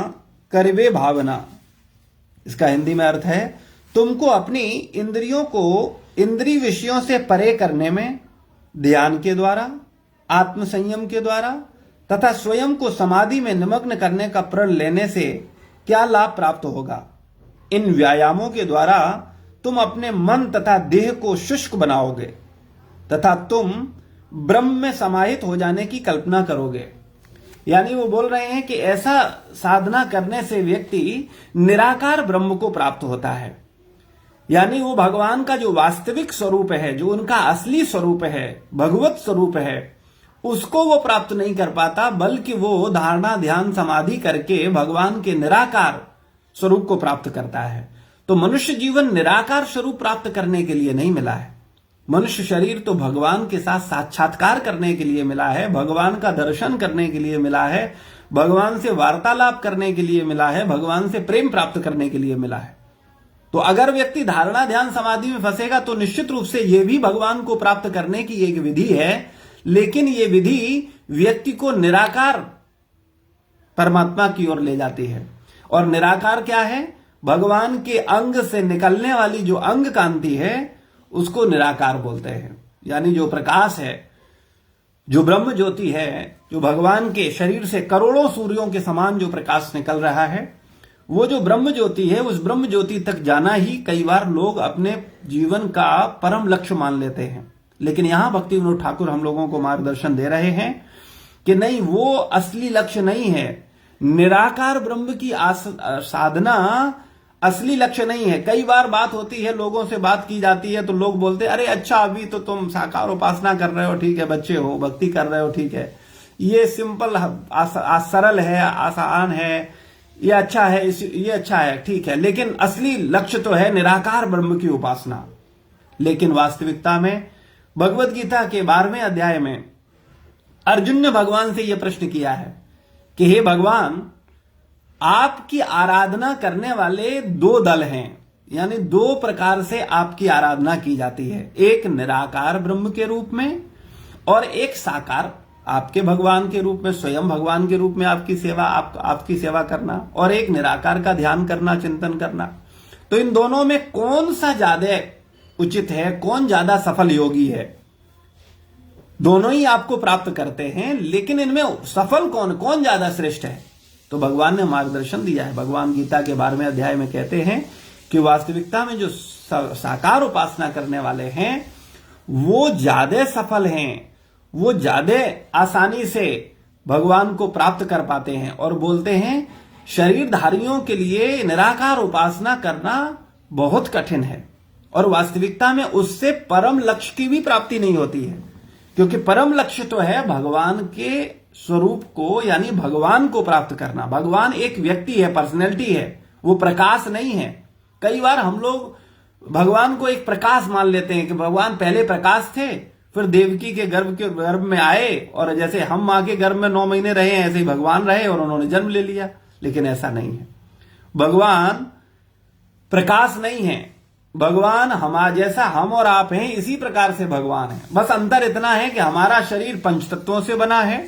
करवे भावना। इसका हिंदी में अर्थ है, तुमको अपनी इंद्रियों को इंद्रिय विषयों से परे करने में ध्यान के द्वारा, आत्मसंयम के द्वारा तथा स्वयं को समाधि में निमग्न करने का प्रण लेने से क्या लाभ प्राप्त होगा। इन व्यायामों के द्वारा तुम अपने मन तथा देह को शुष्क बनाओगे तथा तुम ब्रह्म में समाहित हो जाने की कल्पना करोगे। यानी वो बोल रहे हैं कि ऐसा साधना करने से व्यक्ति निराकार ब्रह्म को प्राप्त होता है। यानी वो भगवान का जो वास्तविक स्वरूप है, जो उनका असली स्वरूप है, भगवत स्वरूप है, उसको वो प्राप्त नहीं कर पाता, बल्कि वो धारणा ध्यान समाधि करके भगवान के निराकार स्वरूप को प्राप्त करता है। तो मनुष्य जीवन निराकार स्वरूप प्राप्त करने के लिए नहीं मिला है। मनुष्य शरीर तो भगवान के साथ साक्षात्कार करने के लिए मिला है, भगवान का दर्शन करने के लिए मिला है, भगवान से वार्तालाप करने के लिए मिला है, भगवान से प्रेम प्राप्त करने के लिए मिला है। तो अगर व्यक्ति धारणा ध्यान समाधि में फंसेगा तो निश्चित रूप से यह भी भगवान को प्राप्त करने की एक विधि है, लेकिन यह विधि व्यक्ति को निराकार परमात्मा की ओर ले जाती है। और निराकार क्या है? भगवान के अंग से निकलने वाली जो अंग कांति है उसको निराकार बोलते हैं। यानी जो प्रकाश है, जो ब्रह्म ज्योति है, जो भगवान के शरीर से करोड़ों सूर्यों के समान जो प्रकाश निकल रहा है, वो जो ब्रह्म ज्योति है, उस ब्रह्म ज्योति तक जाना ही कई बार लोग अपने जीवन का परम लक्ष्य मान लेते हैं। लेकिन यहां भक्ति विनोद ठाकुर हम लोगों को मार्गदर्शन दे रहे हैं कि नहीं, वो असली लक्ष्य नहीं है। निराकार ब्रह्म की साधना असली लक्ष्य नहीं है। कई बार बात होती है, लोगों से बात की जाती है तो लोग बोलते हैं, अरे अच्छा अभी तो तुम साकार उपासना कर रहे हो, ठीक है, बच्चे हो, भक्ति कर रहे हो, ठीक है, ये सिंपल सरल है, आसान है, ये अच्छा है, ये अच्छा है, ठीक है, लेकिन असली लक्ष्य तो है निराकार ब्रह्म की उपासना। लेकिन वास्तविकता में भगवत गीता के 12वें अध्याय में अर्जुन ने भगवान से यह प्रश्न किया है कि हे भगवान, आपकी आराधना करने वाले दो दल हैं, यानी दो प्रकार से आपकी आराधना की जाती है। एक निराकार ब्रह्म के रूप में और एक साकार आपके भगवान के रूप में, स्वयं भगवान के रूप में आपकी सेवा करना, और एक निराकार का ध्यान करना, चिंतन करना। तो इन दोनों में कौन सा ज्यादा उचित है, कौन ज्यादा सफल योगी है? दोनों ही आपको प्राप्त करते हैं, लेकिन इनमें सफल कौन ज्यादा श्रेष्ठ है? तो भगवान ने मार्गदर्शन दिया है। भगवान गीता के 12वें अध्याय में कहते हैं कि वास्तविकता में जो साकार उपासना करने वाले हैं वो ज्यादा सफल हैं, वो ज्यादा आसानी से भगवान को प्राप्त कर पाते हैं। और बोलते हैं शरीरधारियों के लिए निराकार उपासना करना बहुत कठिन है, और वास्तविकता में उससे परम लक्ष्य की भी प्राप्ति नहीं होती है, क्योंकि परम लक्ष्य तो है भगवान के स्वरूप को, यानी भगवान को प्राप्त करना। भगवान एक व्यक्ति है, पर्सनैलिटी है, वो प्रकाश नहीं है। कई बार हम लोग भगवान को एक प्रकाश मान लेते हैं कि भगवान पहले प्रकाश थे, फिर देवकी के गर्भ में आए, और जैसे हम मां के गर्भ में 9 महीने रहे ऐसे ही भगवान रहे और उन्होंने जन्म ले लिया। लेकिन ऐसा नहीं है। भगवान प्रकाश नहीं है। भगवान जैसा हम और आप हैं इसी प्रकार से भगवान है। बस अंतर इतना है कि हमारा शरीर पंचतत्वों से बना है,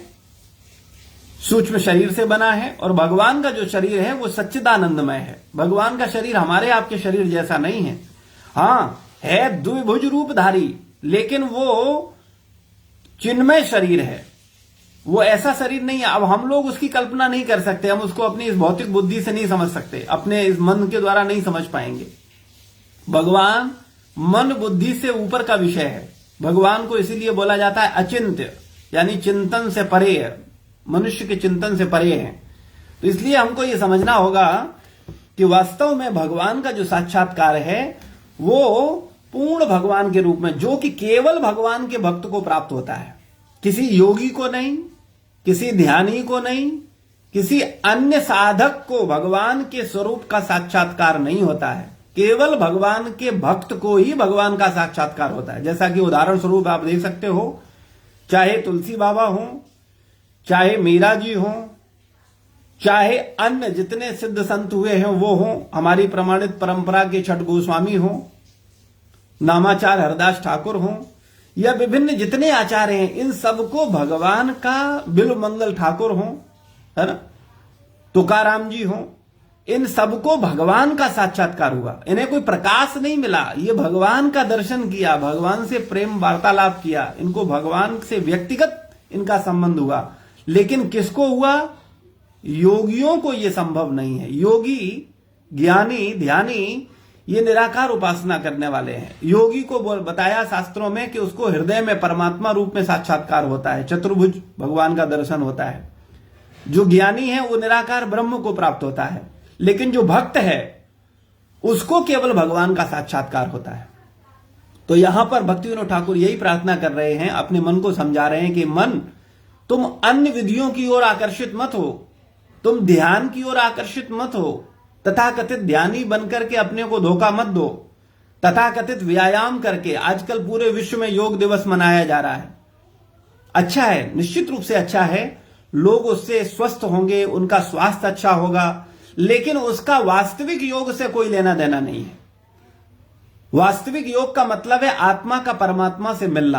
सूक्ष्म शरीर से बना है, और भगवान का जो शरीर है वो सच्चिदानंदमय है। भगवान का शरीर हमारे आपके शरीर जैसा नहीं है। हाँ, है द्विभुज रूपधारी, लेकिन वो चिन्मय शरीर है, वो ऐसा शरीर नहीं है। अब हम लोग उसकी कल्पना नहीं कर सकते, हम उसको अपनी इस भौतिक बुद्धि से नहीं समझ सकते, अपने इस मन के द्वारा नहीं समझ पाएंगे। भगवान मन बुद्धि से ऊपर का विषय है। भगवान को इसीलिए बोला जाता है अचिंत्य, यानी चिंतन से परे है, मनुष्य के चिंतन से परे है। तो इसलिए हमको यह समझना होगा कि वास्तव में भगवान का जो साक्षात्कार है वो पूर्ण भगवान के रूप में, जो कि केवल भगवान के भक्त को प्राप्त होता है, किसी योगी को नहीं, किसी ध्यानी को नहीं, किसी अन्य साधक को भगवान के स्वरूप का साक्षात्कार नहीं होता है। केवल भगवान के भक्त को ही भगवान का साक्षात्कार होता है। जैसा कि उदाहरण स्वरूप आप देख सकते हो, चाहे तुलसी बाबा हो, चाहे मीरा जी हो, चाहे अन्य जितने सिद्ध संत हुए हैं वो हो, हमारी प्रमाणित परंपरा के छठ गोस्वामी हो, नामाचार हरदास ठाकुर हो, या विभिन्न जितने आचार्य हैं, इन सबको भगवान का बिल्व मंगल ठाकुर हो, है ना, तुकाराम जी हो, इन सबको भगवान का साक्षात्कार हुआ। इन्हें कोई प्रकाश नहीं मिला, ये भगवान का दर्शन किया, भगवान से प्रेम वार्तालाप किया, इनको भगवान से व्यक्तिगत इनका संबंध हुआ। लेकिन किसको हुआ? योगियों को यह संभव नहीं है। योगी, ज्ञानी, ध्यानी ये निराकार उपासना करने वाले हैं। योगी को बताया शास्त्रों में कि उसको हृदय में परमात्मा रूप में साक्षात्कार होता है, चतुर्भुज भगवान का दर्शन होता है। जो ज्ञानी है वो निराकार ब्रह्म को प्राप्त होता है, लेकिन जो भक्त है उसको केवल भगवान का साक्षात्कार होता है। तो यहां पर भक्ति विनोद ठाकुर यही प्रार्थना कर रहे हैं, अपने मन को समझा रहे हैं कि मन, तुम अन्य विधियों की ओर आकर्षित मत हो, तुम ध्यान की ओर आकर्षित मत हो, तथाकथित ध्यानी बनकर के अपने को धोखा मत दो। तथाकथित व्यायाम करके आजकल पूरे विश्व में योग दिवस मनाया जा रहा है। अच्छा है, निश्चित रूप से अच्छा है, लोग उससे स्वस्थ होंगे, उनका स्वास्थ्य अच्छा होगा, लेकिन उसका वास्तविक योग से कोई लेना देना नहीं है। वास्तविक योग का मतलब है आत्मा का परमात्मा से मिलना।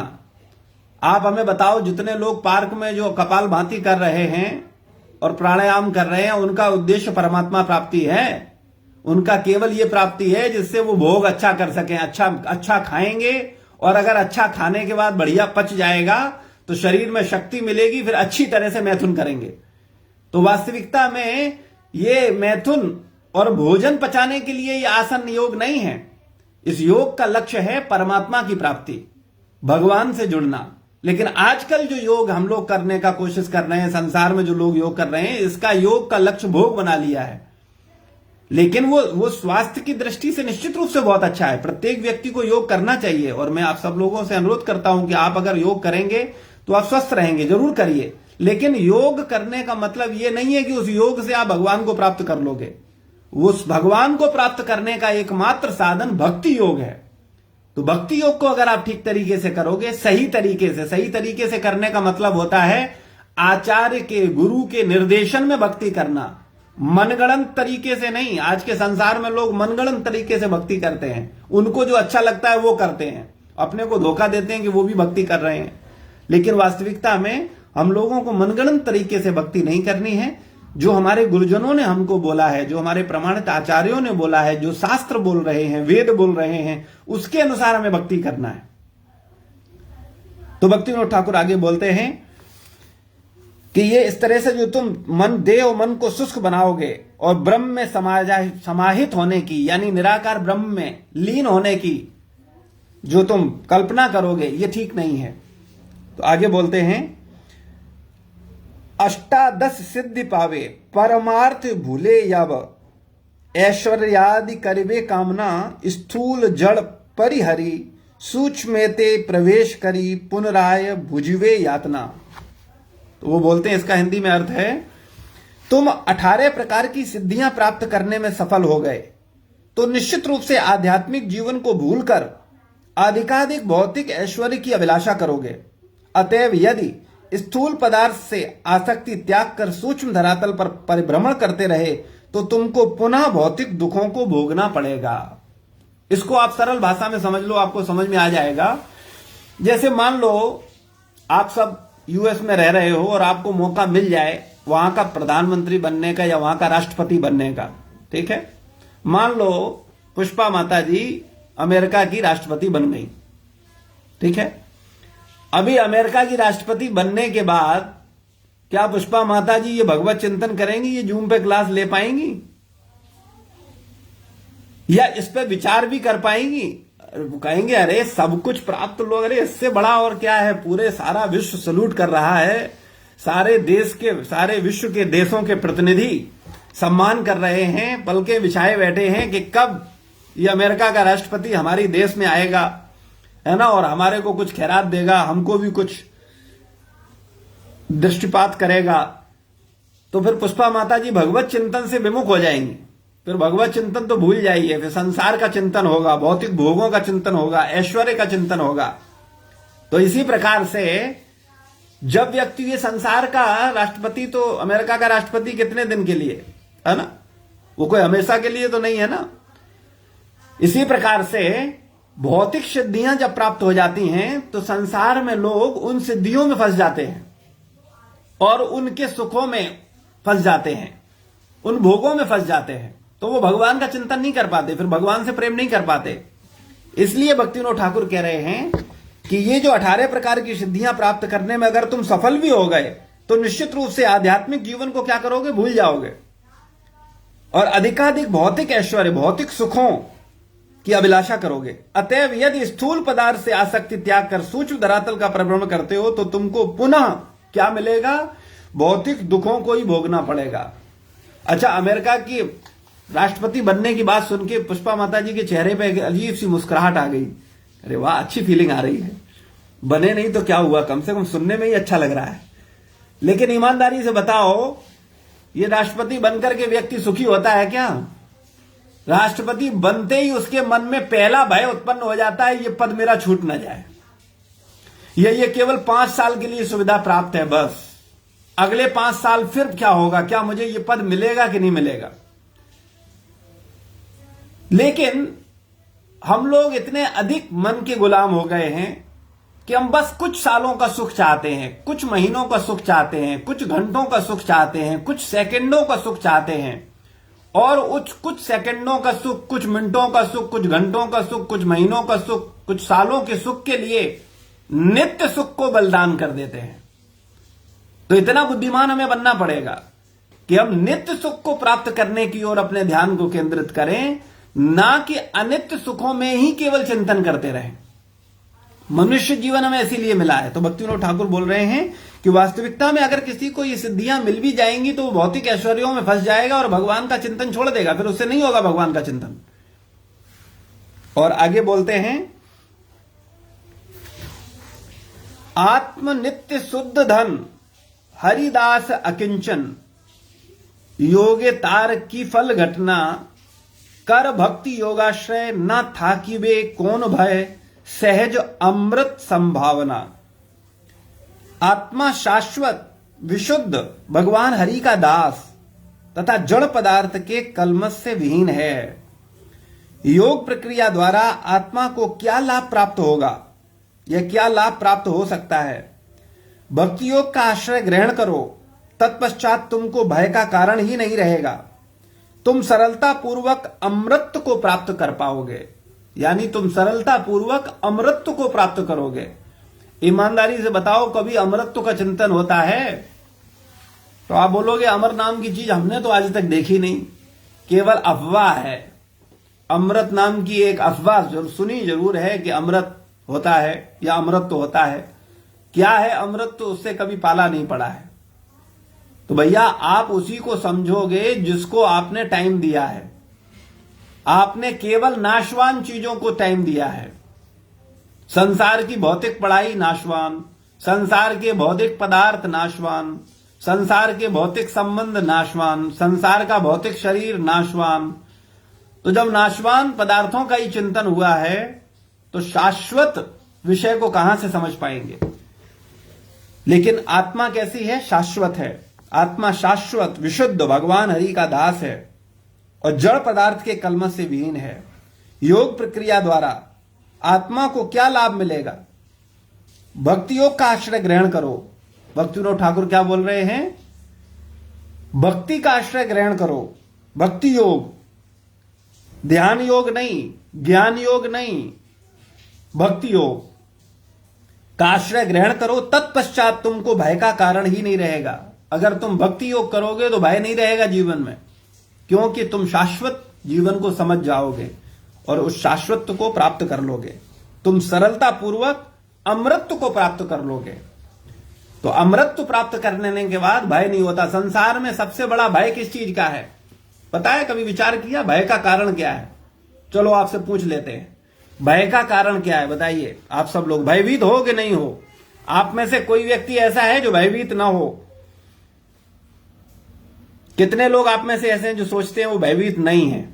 आप हमें बताओ, जितने लोग पार्क में जो कपालभाति कर रहे हैं और प्राणायाम कर रहे हैं, उनका उद्देश्य परमात्मा प्राप्ति है? उनका केवल यह प्राप्ति है जिससे वो भोग अच्छा कर सकें, अच्छा खाएंगे, और अगर अच्छा खाने के बाद बढ़िया पच जाएगा तो शरीर में शक्ति मिलेगी, फिर अच्छी तरह से मैथुन करेंगे। तो वास्तविकता में ये मैथुन और भोजन पचाने के लिए ये आसन योग नहीं है। इस योग का लक्ष्य है परमात्मा की प्राप्ति, भगवान से जुड़ना। लेकिन आजकल जो योग हम लोग करने का कोशिश कर रहे हैं, संसार में जो लोग योग कर रहे हैं, इसका योग का लक्ष्य भोग बना लिया है। लेकिन वो स्वास्थ्य की दृष्टि से निश्चित रूप से बहुत अच्छा है। प्रत्येक व्यक्ति को योग करना चाहिए, और मैं आप सब लोगों से अनुरोध करता हूं कि आप अगर योग करेंगे तो आप स्वस्थ रहेंगे, जरूर करिए। लेकिन योग करने का मतलब यह नहीं है कि उस योग से आप भगवान को प्राप्त कर लोगे। उस भगवान को प्राप्त करने का एकमात्र साधन भक्ति योग है। तो भक्ति योग को अगर आप ठीक तरीके से करोगे, सही तरीके से करने का मतलब होता है आचार्य के, गुरु के निर्देशन में भक्ति करना, मनगढ़ंत तरीके से नहीं। आज के संसार में लोग मनगढ़ंत तरीके से भक्ति करते हैं, उनको जो अच्छा लगता है वो करते हैं, अपने को धोखा देते हैं कि वो भी भक्ति कर रहे हैं। लेकिन वास्तविकता में हम लोगों को मनगढ़ंत तरीके से भक्ति नहीं करनी है। जो हमारे गुरुजनों ने हमको बोला है, जो हमारे प्रमाणित आचार्यों ने बोला है, जो शास्त्र बोल रहे हैं, वेद बोल रहे हैं, उसके अनुसार हमें भक्ति करना है। तो भक्तिविनोद ठाकुर आगे बोलते हैं कि ये इस तरह से जो तुम देह मन को शुष्क बनाओगे और ब्रह्म में समाहित होने की, यानी निराकार ब्रह्म में लीन होने की जो तुम कल्पना करोगे, ये ठीक नहीं है। तो आगे बोलते हैं, अष्टादश सिद्धि पावे परमार्थ भूले याव, ऐश्वर्यादि करिबे कामना, स्थूल जड़ परिहरी, सूक्ष्मेते प्रवेश करी, पुनराय भुजिवे यातना। तो वो बोलते हैं, इसका हिंदी में अर्थ है, तुम 18 प्रकार की सिद्धियां प्राप्त करने में सफल हो गए तो निश्चित रूप से आध्यात्मिक जीवन को भूलकर अधिकाधिक भौतिक ऐश्वर्य की अभिलाषा करोगे। अतएव यदि स्थूल पदार्थ से आसक्ति त्याग कर सूक्ष्म धरातल पर परिभ्रमण करते रहे तो तुमको पुनः भौतिक दुखों को भोगना पड़ेगा। इसको आप सरल भाषा में समझ लो, आपको समझ में आ जाएगा। जैसे मान लो आप सब यूएस में रह रहे हो और आपको मौका मिल जाए वहां का प्रधानमंत्री बनने का या वहां का राष्ट्रपति बनने का, ठीक है। मान लो पुष्पा माता जी अमेरिका की राष्ट्रपति बन गई, ठीक है। अभी अमेरिका की राष्ट्रपति बनने के बाद क्या पुष्पा माता जी ये भगवत चिंतन करेंगी, ये जूम पे क्लास ले पाएंगी, या इस पे विचार भी कर पाएंगी? कहेंगे अरे सब कुछ प्राप्त लोग, अरे इससे बड़ा और क्या है, पूरे सारा विश्व सल्यूट कर रहा है, सारे देश के, सारे विश्व के देशों के प्रतिनिधि सम्मान कर रहे हैं, पलके बिछाए बैठे हैं कि कब ये अमेरिका का राष्ट्रपति हमारी देश में आएगा, है ना, और हमारे को कुछ खैरात देगा, हमको भी कुछ दृष्टिपात करेगा। तो फिर पुष्पा माता जी भगवत चिंतन से विमुख हो जाएंगी। फिर भगवत चिंतन तो भूल जाइए, फिर संसार का चिंतन होगा, भौतिक भोगों का चिंतन होगा, ऐश्वर्य का चिंतन होगा। तो इसी प्रकार से जब व्यक्ति ये संसार का राष्ट्रपति, तो अमेरिका का राष्ट्रपति कितने दिन के लिए है ना, वो कोई हमेशा के लिए तो नहीं है ना। इसी प्रकार से भौतिक सिद्धियां जब प्राप्त हो जाती हैं तो संसार में लोग उन सिद्धियों में फंस जाते हैं और उनके सुखों में फंस जाते हैं, उन भोगों में फंस जाते हैं। तो वो भगवान का चिंतन नहीं कर पाते, फिर भगवान से प्रेम नहीं कर पाते। इसलिए भक्तिविनोद ठाकुर कह रहे हैं कि ये जो 18 प्रकार की सिद्धियां प्राप्त करने में अगर तुम सफल भी हो गए तो निश्चित रूप से आध्यात्मिक जीवन को क्या करोगे, भूल जाओगे, और अधिकाधिक भौतिक ऐश्वर्य, भौतिक सुखों की अभिलाषा करोगे। अतएव यदि स्थूल पदार्थ से आसक्ति त्याग कर सूक्ष्म धरातल का परिभ्रमण करते हो तो तुमको पुनः क्या मिलेगा, भौतिक दुखों को ही भोगना पड़ेगा। अच्छा, अमेरिका की राष्ट्रपति बनने की बात सुन के पुष्पा माता जी के चेहरे पे अजीब सी मुस्कुराहट आ गई। अरे वाह, अच्छी फीलिंग आ रही है, बने नहीं तो क्या हुआ, कम से कम सुनने में ही अच्छा लग रहा है। लेकिन ईमानदारी से बताओ, ये राष्ट्रपति बनकर के व्यक्ति सुखी होता है क्या? राष्ट्रपति बनते ही उसके मन में पहला भय उत्पन्न हो जाता है, ये पद मेरा छूट ना जाए, ये केवल 5 साल के लिए सुविधा प्राप्त है, बस अगले 5 साल फिर क्या होगा, क्या मुझे ये पद मिलेगा कि नहीं मिलेगा। लेकिन हम लोग इतने अधिक मन के गुलाम हो गए हैं कि हम बस कुछ सालों का सुख चाहते हैं, कुछ महीनों का सुख चाहते हैं, कुछ घंटों का सुख चाहते हैं, कुछ सेकंडों का सुख चाहते हैं, और कुछ सेकंडों का सुख, कुछ मिनटों का सुख, कुछ घंटों का सुख, कुछ महीनों का सुख, कुछ सालों के सुख के लिए नित्य सुख को बलिदान कर देते हैं। तो इतना बुद्धिमान हमें बनना पड़ेगा कि हम नित्य सुख को प्राप्त करने की ओर अपने ध्यान को केंद्रित करें, ना कि अनित्य सुखों में ही केवल चिंतन करते रहें। मनुष्य जीवन हमें इसीलिए मिला है। तो भक्ति विनोद ठाकुर बोल रहे हैं कि वास्तविकता में अगर किसी को ये सिद्धियां मिल भी जाएंगी तो वो भौतिक ऐश्वर्यों में फंस जाएगा और भगवान का चिंतन छोड़ देगा, फिर उससे नहीं होगा भगवान का चिंतन। और आगे बोलते हैं, आत्म नित्य शुद्ध धन हरिदास अकिंचन, योगे तार की फल घटना, कर भक्ति योगाश्रय न था कि वे कौन भय, सहज अमृत संभावना। आत्मा शाश्वत विशुद्ध भगवान हरि का दास तथा जड़ पदार्थ के कलमश से विहीन है। योग प्रक्रिया द्वारा आत्मा को क्या लाभ प्राप्त होगा, यह क्या लाभ प्राप्त हो सकता है। भक्ति योग का आश्रय ग्रहण करो, तत्पश्चात तुमको भय का कारण ही नहीं रहेगा। तुम सरलता पूर्वक अमृत को प्राप्त कर पाओगे, यानी तुम सरलता पूर्वक अमृत को प्राप्त करोगे। ईमानदारी से बताओ, कभी अमृत का चिंतन होता है? तो आप बोलोगे अमर नाम की चीज हमने तो आज तक देखी नहीं, केवल अफवाह है। अमृत नाम की एक अफवाह सुनी जरूर है कि अमृत होता है या अमृत तो होता है। क्या है अमृत, तो उससे कभी पाला नहीं पड़ा है। तो भैया आप उसी को समझोगे जिसको आपने टाइम दिया है। आपने केवल नाशवान चीजों को टाइम दिया है। संसार की भौतिक पढ़ाई नाशवान, संसार के भौतिक पदार्थ नाशवान, संसार के भौतिक संबंध नाशवान, संसार का भौतिक शरीर नाशवान। तो जब नाशवान पदार्थों का ही चिंतन हुआ है तो शाश्वत विषय को कहां से समझ पाएंगे। लेकिन आत्मा कैसी है? शाश्वत है। आत्मा शाश्वत विशुद्ध भगवान हरि का दास है और जड़ पदार्थ के कलमश से विहीन है। योग प्रक्रिया द्वारा आत्मा को क्या लाभ मिलेगा? भक्ति योग का आश्रय ग्रहण करो। भक्ति विनोद ठाकुर क्या बोल रहे हैं? भक्ति का आश्रय ग्रहण करो। भक्ति योग, ध्यान योग नहीं, ज्ञान योग नहीं, भक्ति योग का आश्रय ग्रहण करो, तत्पश्चात तुमको भय का कारण ही नहीं रहेगा। अगर तुम भक्ति योग करोगे तो भय नहीं रहेगा जीवन में, क्योंकि तुम शाश्वत जीवन को समझ जाओगे और उस शाश्वत को प्राप्त कर लोगे। तुम सरलता पूर्वक अमृत को प्राप्त कर लोगे। तो अमृत प्राप्त करने के बाद भय नहीं होता। संसार में सबसे बड़ा भय किस चीज का है पता है? कभी विचार किया भय का कारण क्या है? चलो आपसे पूछ लेते हैं, भय का कारण क्या है बताइए। आप सब लोग भयभीत हो कि नहीं हो? आप में से कोई व्यक्ति ऐसा है जो भयभीत ना हो? कितने लोग आप में से ऐसे हैं जो सोचते हैं वो भयभीत नहीं है?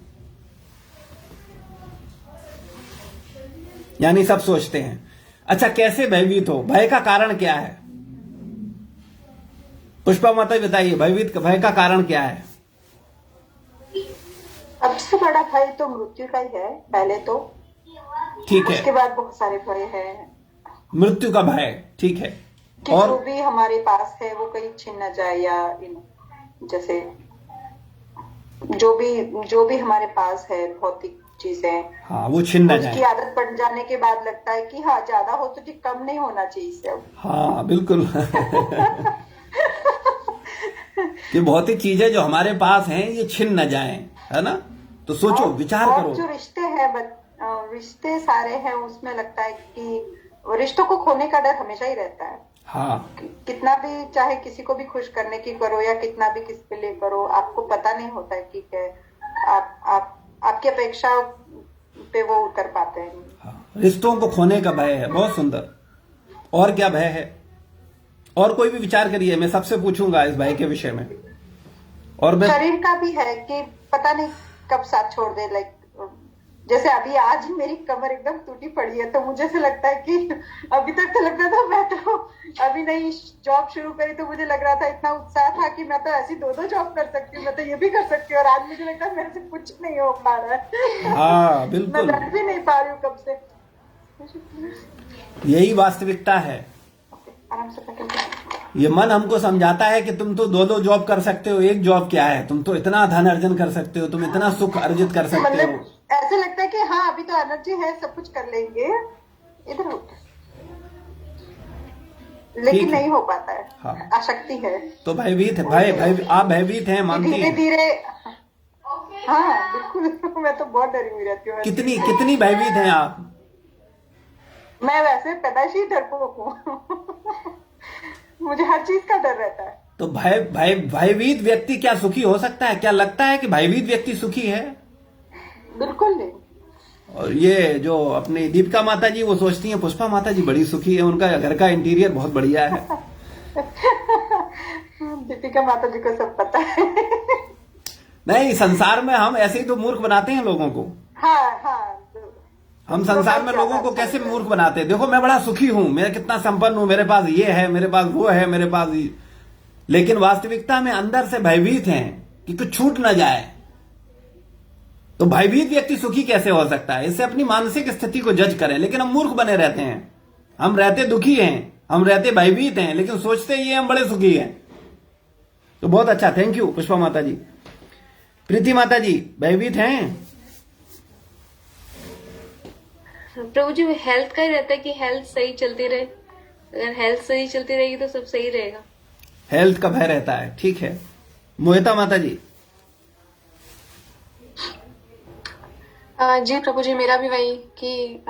यानी सब सोचते हैं। अच्छा, कैसे भयभीत हो? भय का कारण क्या है? पुष्पा माता बताइए, भय का कारण क्या है? सबसे बड़ा भय तो मृत्यु का ही है पहले तो। ठीक है, उसके बाद बहुत सारे भय हैं। मृत्यु का भय, ठीक है। कि और जो भी हमारे पास है वो कहीं छिन न जाए, या जैसे जो भी हमारे पास है भौतिक चीजें, हाँ वो छिन न जाए। उसकी आदत पड़ जाने के बाद लगता है कि हाँ ज्यादा हो तो ठीक, कम नहीं होना चाहिए इससे अब। हाँ बिल्कुल। कि भौतिक चीजें जो हमारे पास हैं ये छिन न जाएं, है ना? तो सोचो, विचार करो। जो रिश्ते हैं, रिश्ते सारे हैं, उसमें लगता है कि रिश्तों को खोने का डर हमेशा ही रहता है। हाँ, कितना भी चाहे किसी को भी खुश करने की करो या कितना भी किस पे लिए करो, आपको पता नहीं होता है कि क्या आपकी अपेक्षा पे वो उतर पाते हैं। हाँ, रिश्तों को खोने का भय है। बहुत सुंदर। और क्या भय है? और कोई भी विचार करिए, मैं सबसे पूछूंगा इस भय के विषय में। और शरीर का भी है कि पता नहीं कब साथ छोड़ दे, लाइक जैसे अभी आज मेरी कमर एकदम टूटी पड़ी है, तो मुझे ऐसे लगता है कि अभी तक तो लगता था मैं तो अभी नई जॉब शुरू करी, तो मुझे लग रहा था, इतना उत्साह था कि मैं तो ऐसी दो दो जॉब कर सकती हूँ, मैं तो ये भी कर सकती हूँ, और आज मुझे लगता है मेरे से कुछ नहीं हो पा रहा है। हाँ मैं बिल्कुल, लड़ भी नहीं पा रही हूँ कब से। यही वास्तविकता है। आराम से बैठो। ये मन हमको समझाता है कि तुम तो दो दो जॉब कर सकते हो, एक जॉब क्या है, तुम तो इतना धन अर्जन कर सकते हो, तुम इतना सुख अर्जित कर सकते हो। मतलब ऐसे लगता है कि हाँ अभी तो एनर्जी है, सब कुछ कर लेंगे, इधर उधर, लेकिन ठीक है। नहीं हो पाता है। हाँ। आसक्ति है तो भयभीत है, भाई आप भयभीत हैं, मानती धीरे हैं? धीरे। हाँ बिल्कुल, मैं तो बहुत डरी हुई रहती हूँ। कितनी कितनी भयभीत हैं आप? मैं वैसे पैदाइशी डरपोक हूँ। मुझे हर चीज का डर रहता है। तो भयभीत व्यक्ति क्या सुखी हो सकता है? क्या लगता है कि भयभीत व्यक्ति सुखी है? बिल्कुल नहीं। और ये जो अपनी दीपिका माता जी, वो सोचती हैं पुष्पा माता जी बड़ी सुखी है, उनका घर का इंटीरियर बहुत बढ़िया है। दीपिका माता जी को सब पता है। नहीं, संसार में हम ऐसे ही तो मूर्ख बनाते हैं लोगों को। हाँ हाँ। हम संसार में लोगों को कैसे मूर्ख बनाते हैं? देखो मैं बड़ा सुखी हूं, मैं कितना संपन्न हूं, मेरे पास ये है, मेरे पास वो है, मेरे पास ये। लेकिन वास्तविकता में अंदर से भयभीत हैं कि कुछ छूट ना जाए। तो भयभीत व्यक्ति सुखी कैसे हो सकता है? इससे अपनी मानसिक स्थिति को जज करें। लेकिन हम मूर्ख बने रहते हैं, हम रहते दुखी हैं, हम रहते भयभीत हैं, लेकिन सोचते ये हम बड़े सुखी हैं। तो बहुत अच्छा, थैंक यू पुष्पा माता जी। प्रीति माता जी भयभीत हैं? प्रभु जी, हेल्थ का ही रहता है कि हेल्थ सही चलती रहे। अगर हेल्थ सही चलती रहेगी तो सब सही रहेगा। हेल्थ का भय रहता है, ठीक है। मोहिता माता जी? जी प्रभु जी, मेरा भी वही कि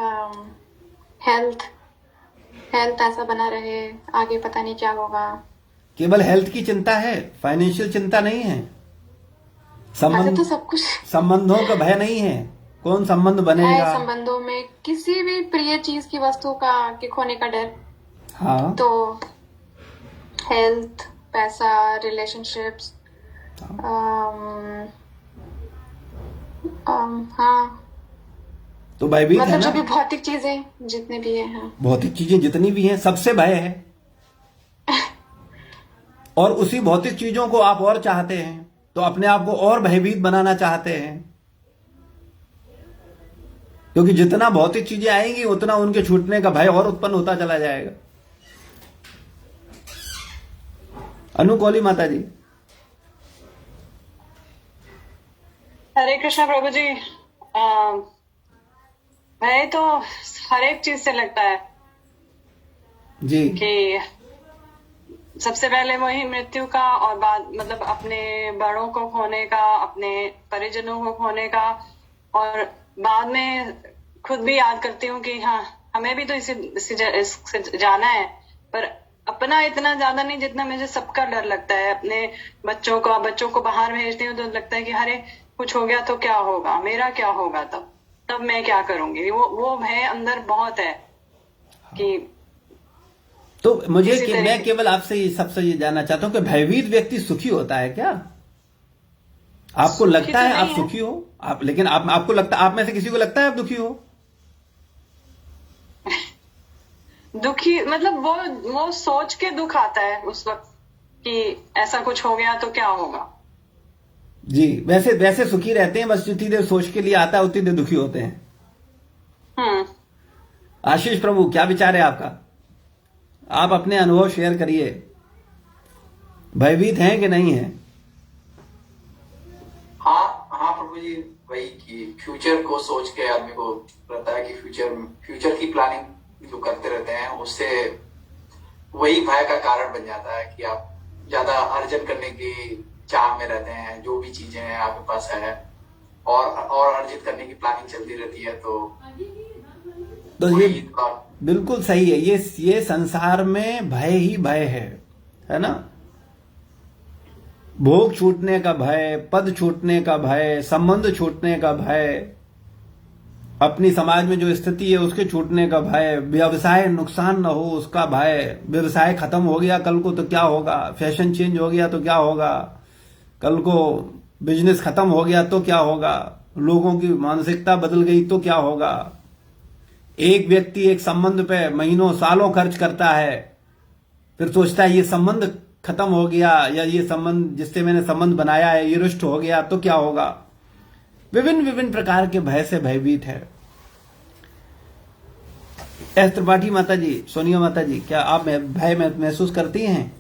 हेल्थ ऐसा बना रहे, आगे पता नहीं क्या होगा। केवल हेल्थ की चिंता है, फाइनेंशियल चिंता नहीं है? ऐसे तो सब कुछ संबंधों का भय नहीं है? कौन संबंध है, बनेगा? संबंधों में किसी भी प्रिय चीज की वस्तु का के खोने का डर। हाँ। तो हेल्थ, पैसा, रिलेशनशिप्स, हाँ, तो भयभीत है मतलब ना? जो भी भौतिक चीजें जितने भी है। हाँ। भौतिक चीजें जितनी भी हैं, सबसे भय है। और उसी भौतिक चीजों को आप और चाहते हैं, तो अपने आप को और भयभीत बनाना चाहते हैं। क्योंकि जितना भौतिक चीजें आएंगी उतना उनके छूटने का भय और उत्पन्न होता चला जाएगा। अनुकौली माता जी? हरे कृष्णा प्रभु जी। भय तो हर एक चीज से लगता है जी। कि सबसे पहले वही मृत्यु का, और बाद मतलब अपने बड़ों को खोने का, अपने परिजनों को खोने का, और बाद में खुद भी याद करती हूँ कि हाँ हमें भी तो इससे जाना है, पर अपना इतना ज्यादा नहीं जितना मुझे सबका डर लगता है। अपने बच्चों को बाहर भेजती हूँ तो लगता है कि अरे कुछ हो गया तो क्या होगा, मेरा क्या होगा, तब मैं क्या करूंगी। वो भय अंदर बहुत है कि तो मैं केवल आपसे सबसे ये जानना चाहता हूं कि भयभीत व्यक्ति सुखी होता है क्या? आपको लगता है आप सुखी हो? लेकिन आपको लगता, आप में से किसी को लगता है आप दुखी हो? दुखी मतलब वो सोच के दुख आता है उस वक्त कि ऐसा कुछ हो गया तो क्या होगा। जी, वैसे सुखी रहते हैं, बस जितनी देर सोच के लिए आता है उतनी देर दुखी होते हैं। आशीष प्रभु, क्या विचार है आपका? आप अपने अनुभव शेयर करिए। भयभीत हैं कि नहीं है? हाँ प्रभु जी, वही कि फ्यूचर को सोच के आदमी को रहता है कि फ्यूचर की प्लानिंग जो करते रहते हैं, उससे वही भय का कारण बन जाता है कि आप ज्यादा अर्जन करने की चाह में रहते हैं। जो भी चीजें हैं आपके पास है और अर्जित करने की प्लानिंग चलती रहती है। तो ये बिल्कुल सही है। ये संसार में भय ही भय है ना? भोग छूटने का भय, पद छूटने का भय, संबंध छूटने का भय, अपनी समाज में जो स्थिति है उसके छूटने का भय, व्यवसाय नुकसान न हो उसका भय, व्यवसाय खत्म हो गया कल को तो क्या होगा, फैशन चेंज हो गया तो क्या होगा, कल को बिजनेस खत्म हो गया तो क्या होगा, लोगों की मानसिकता बदल गई तो क्या होगा। एक व्यक्ति एक संबंध पे महीनों सालों खर्च करता है, फिर सोचता है ये संबंध खत्म हो गया, या ये संबंध जिससे मैंने संबंध बनाया है ये रुष्ट हो गया तो क्या होगा। विभिन्न विभिन्न प्रकार के भय से भयभीत है। एस त्रिपाठी माता जी, सोनिया माता जी, क्या आप भय महसूस करती हैं?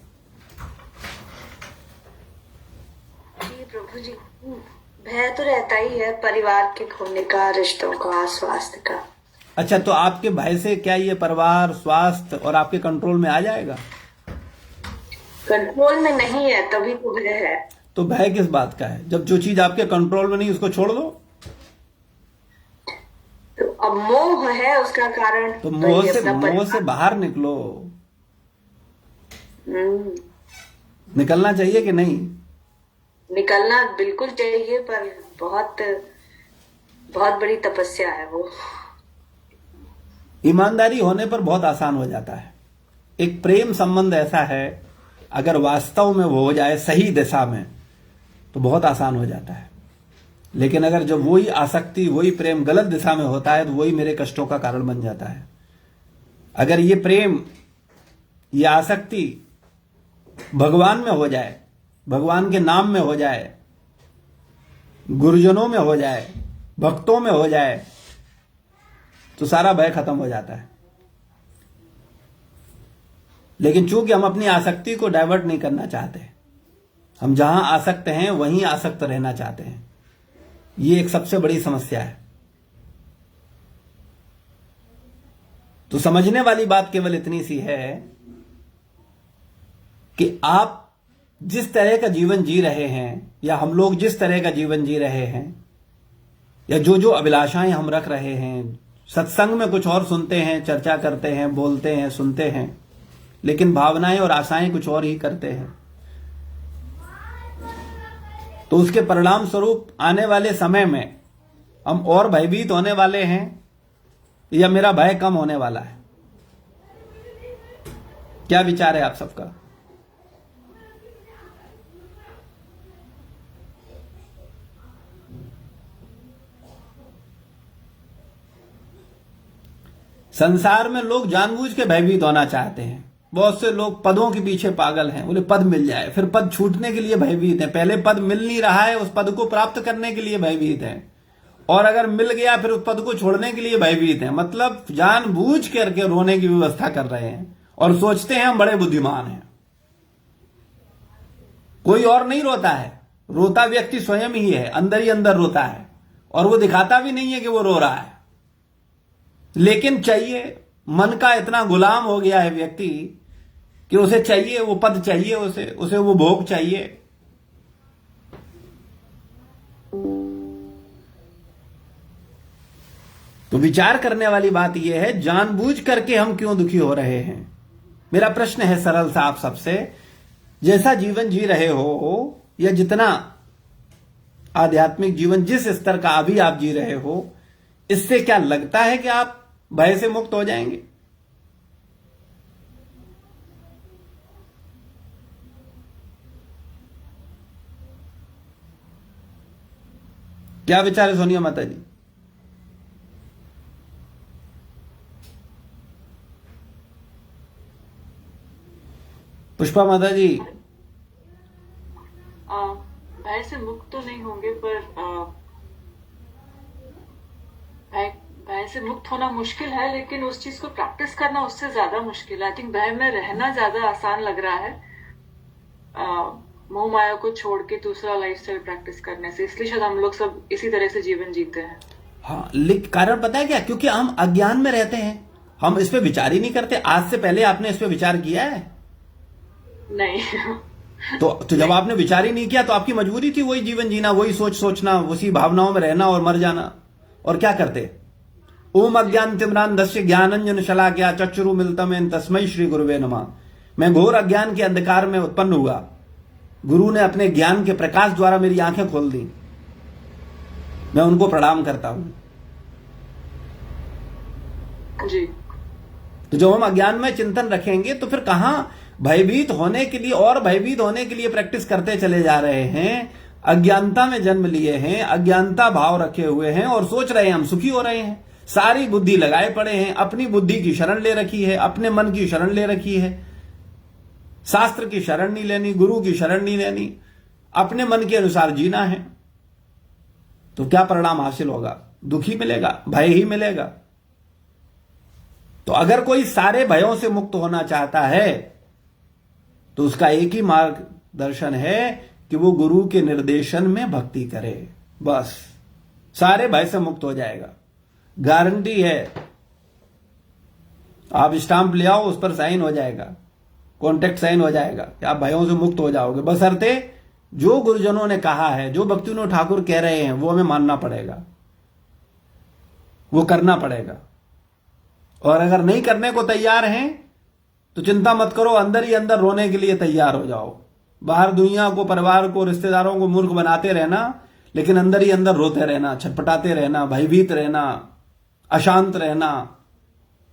जी प्रभु जी, भय तो रहता ही है, परिवार के खोने का, रिश्तों का, स्वास्थ्य का। अच्छा, तो आपके भय से क्या ये परिवार, स्वास्थ्य और आपके कंट्रोल में आ जाएगा? कंट्रोल में नहीं है तभी तो भय है। तो भय किस बात का है? जब जो चीज आपके कंट्रोल में नहीं उसको छोड़ दो। तो अब मोह है उसका कारण। तो ये मोह अपना से बाहर निकलो। हम्म, निकलना चाहिए कि नहीं? निकलना बिल्कुल चाहिए, पर बहुत बहुत बड़ी तपस्या है वो। ईमानदारी होने पर बहुत आसान हो जाता है। एक प्रेम संबंध ऐसा है, अगर वास्तव में वो हो जाए सही दिशा में तो बहुत आसान हो जाता है। लेकिन अगर जब वही आसक्ति, वही प्रेम गलत दिशा में होता है तो वही मेरे कष्टों का कारण बन जाता है। अगर ये प्रेम, ये आसक्ति भगवान में हो जाए, भगवान के नाम में हो जाए, गुरुजनों में हो जाए, भक्तों में हो जाए, तो सारा भय खत्म हो जाता है। लेकिन चूंकि हम अपनी आसक्ति को डाइवर्ट नहीं करना चाहते, हम जहां आसक्त हैं वहीं आसक्त रहना चाहते हैं। ये एक सबसे बड़ी समस्या है। तो समझने वाली बात केवल इतनी सी है कि आप जिस तरह का जीवन जी रहे हैं, या हम लोग जिस तरह का जीवन जी रहे हैं, या जो जो अभिलाषाएं हम रख रहे हैं, सत्संग में कुछ और सुनते हैं, चर्चा करते हैं, बोलते हैं, सुनते हैं, लेकिन भावनाएं और आशाएं कुछ और ही करते हैं, तो उसके परिणाम स्वरूप आने वाले समय में हम और भयभीत होने वाले हैं, या मेरा भय कम होने वाला है? क्या विचार है आप सबका? संसार में लोग जानबूझ के भयभीत होना चाहते हैं। बहुत से लोग पदों के पीछे पागल हैं, बोले पद मिल जाए, फिर पद छूटने के लिए भयभीत हैं। पहले पद मिल नहीं रहा है, उस पद को प्राप्त करने के लिए भयभीत हैं, और अगर मिल गया फिर उस पद को छोड़ने के लिए भयभीत हैं। मतलब जानबूझ करके रोने की व्यवस्था कर रहे हैं और सोचते हैं हम बड़े बुद्धिमान हैं। कोई और नहीं रोता है, रोता व्यक्ति स्वयं ही है, अंदर ही अंदर रोता है, और वो दिखाता भी नहीं है कि वो रो रहा है। लेकिन चाहिए, मन का इतना गुलाम हो गया है व्यक्ति कि उसे चाहिए, वो पद चाहिए, उसे वो भोग चाहिए। तो विचार करने वाली बात यह है, जानबूझ करके हम क्यों दुखी हो रहे हैं। मेरा प्रश्न है सरल सा आप सबसे, जैसा जीवन जी रहे हो, या जितना आध्यात्मिक जीवन जिस स्तर का अभी आप जी रहे हो, इससे क्या लगता है कि आप भय से मुक्त हो जाएंगे? क्या विचार है सोनिया माता जी? पुष्पा माता जी? भय से मुक्त तो नहीं होंगे, पर भय से मुक्त होना मुश्किल है, लेकिन उस चीज को प्रैक्टिस करना उससे ज्यादा मुश्किल है। आई थिंक भय में रहना ज्यादा आसान लग रहा है मोह माया को छोड़ के दूसरा लाइफस्टाइल प्रैक्टिस करने से। इसलिए शायद हम लोग सब इसी तरह से जीवन जीते हैं। हाँ, लेकिन कारण पता है क्या? क्योंकि हम अज्ञान में रहते हैं, हम इस पे विचार ही नहीं करते। आज से पहले आपने इस पे विचार किया है? नहीं। तो जब आपने विचार ही नहीं किया तो आपकी मजबूरी थी वही जीवन जीना, वही सोचना, उसी भावनाओं में रहना और मर जाना। और क्या करते? ओम अज्ञान तिम्रांधस्य ज्ञानंजन शलाकया चक्षुरु मिलितमेन तस्मै श्री गुरुवे नमः। मैं घोर अज्ञान के अंधकार में उत्पन्न हुआ, गुरु ने अपने ज्ञान के प्रकाश द्वारा मेरी आंखें खोल दी, मैं उनको प्रणाम करता हूं। जी। तो जब हम अज्ञान में चिंतन रखेंगे तो फिर कहां भयभीत होने के लिए और भयभीत होने के लिए प्रैक्टिस करते चले जा रहे हैं। अज्ञानता में जन्म लिए हैं, अज्ञानता भाव रखे हुए हैं और सोच रहे हैं हम सुखी हो रहे हैं। सारी बुद्धि लगाए पड़े हैं, अपनी बुद्धि की शरण ले रखी है, अपने मन की शरण ले रखी है, शास्त्र की शरण नहीं लेनी, गुरु की शरण नहीं लेनी, अपने मन के अनुसार जीना है। तो क्या परिणाम हासिल होगा? दुख ही मिलेगा, भय ही मिलेगा। तो अगर कोई सारे भयों से मुक्त होना चाहता है तो उसका एक ही मार्गदर्शन है कि वो गुरु के निर्देशन में भक्ति करे, बस सारे भय से मुक्त हो जाएगा। गारंटी है। आप स्टाम्प ले आओ, उस पर साइन हो जाएगा, कॉन्ट्रैक्ट साइन हो जाएगा कि आप भयों से मुक्त हो जाओगे। बशर्ते जो गुरुजनों ने कहा है, जो भक्तिविनोद ठाकुर कह रहे हैं, वो हमें मानना पड़ेगा, वो करना पड़ेगा। और अगर नहीं करने को तैयार हैं तो चिंता मत करो, अंदर ही अंदर रोने के लिए तैयार हो जाओ। बाहर दुनिया को, परिवार को, रिश्तेदारों को मूर्ख बनाते रहना, लेकिन अंदर ही अंदर रोते रहना, छटपटाते रहना, भयभीत रहना, अशांत रहना,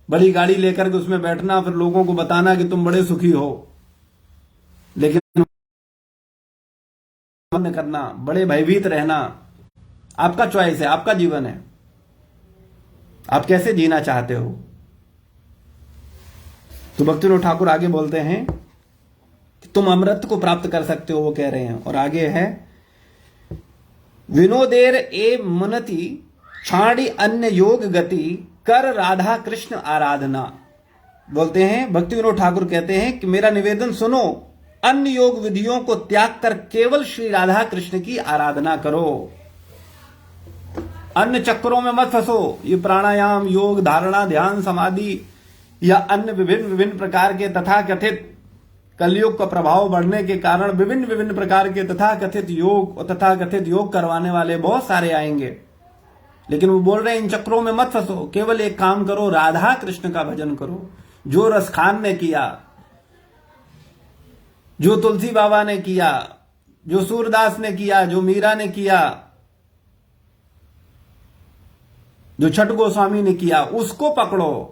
बड़ी गाड़ी लेकर के उसमें बैठना, फिर लोगों को बताना कि तुम बड़े सुखी हो, लेकिन करना, बड़े भयभीत रहना। आपका चॉइस है, आपका जीवन है, आप कैसे जीना चाहते हो। तो भक्तिविनोद ठाकुर आगे बोलते हैं कि तुम अमृत को प्राप्त कर सकते हो, वो कह रहे हैं। और आगे है, विनोदेर ए मुनति छाड़ी अन्य योग गति कर राधा कृष्ण आराधना। बोलते हैं, भक्तिविनोद ठाकुर कहते हैं कि मेरा निवेदन सुनो, अन्य योग विधियों को त्याग कर केवल श्री राधा कृष्ण की आराधना करो। अन्य चक्रों में मत फंसो। ये प्राणायाम, योग, धारणा, ध्यान, समाधि या अन्य विभिन्न प्रकार के तथाकथित कलयुग का प्रभाव बढ़ने के कारण विभिन्न प्रकार के तथाकथित योग और तथाकथित योग करवाने वाले बहुत सारे आएंगे, लेकिन वो बोल रहे हैं इन चक्रों में मत फंसो। केवल एक काम करो, राधा कृष्ण का भजन करो। जो रसखान ने किया, जो तुलसी बाबा ने किया, जो सूरदास ने किया, जो मीरा ने किया, जो छठ गोस्वामी ने किया, उसको पकड़ो।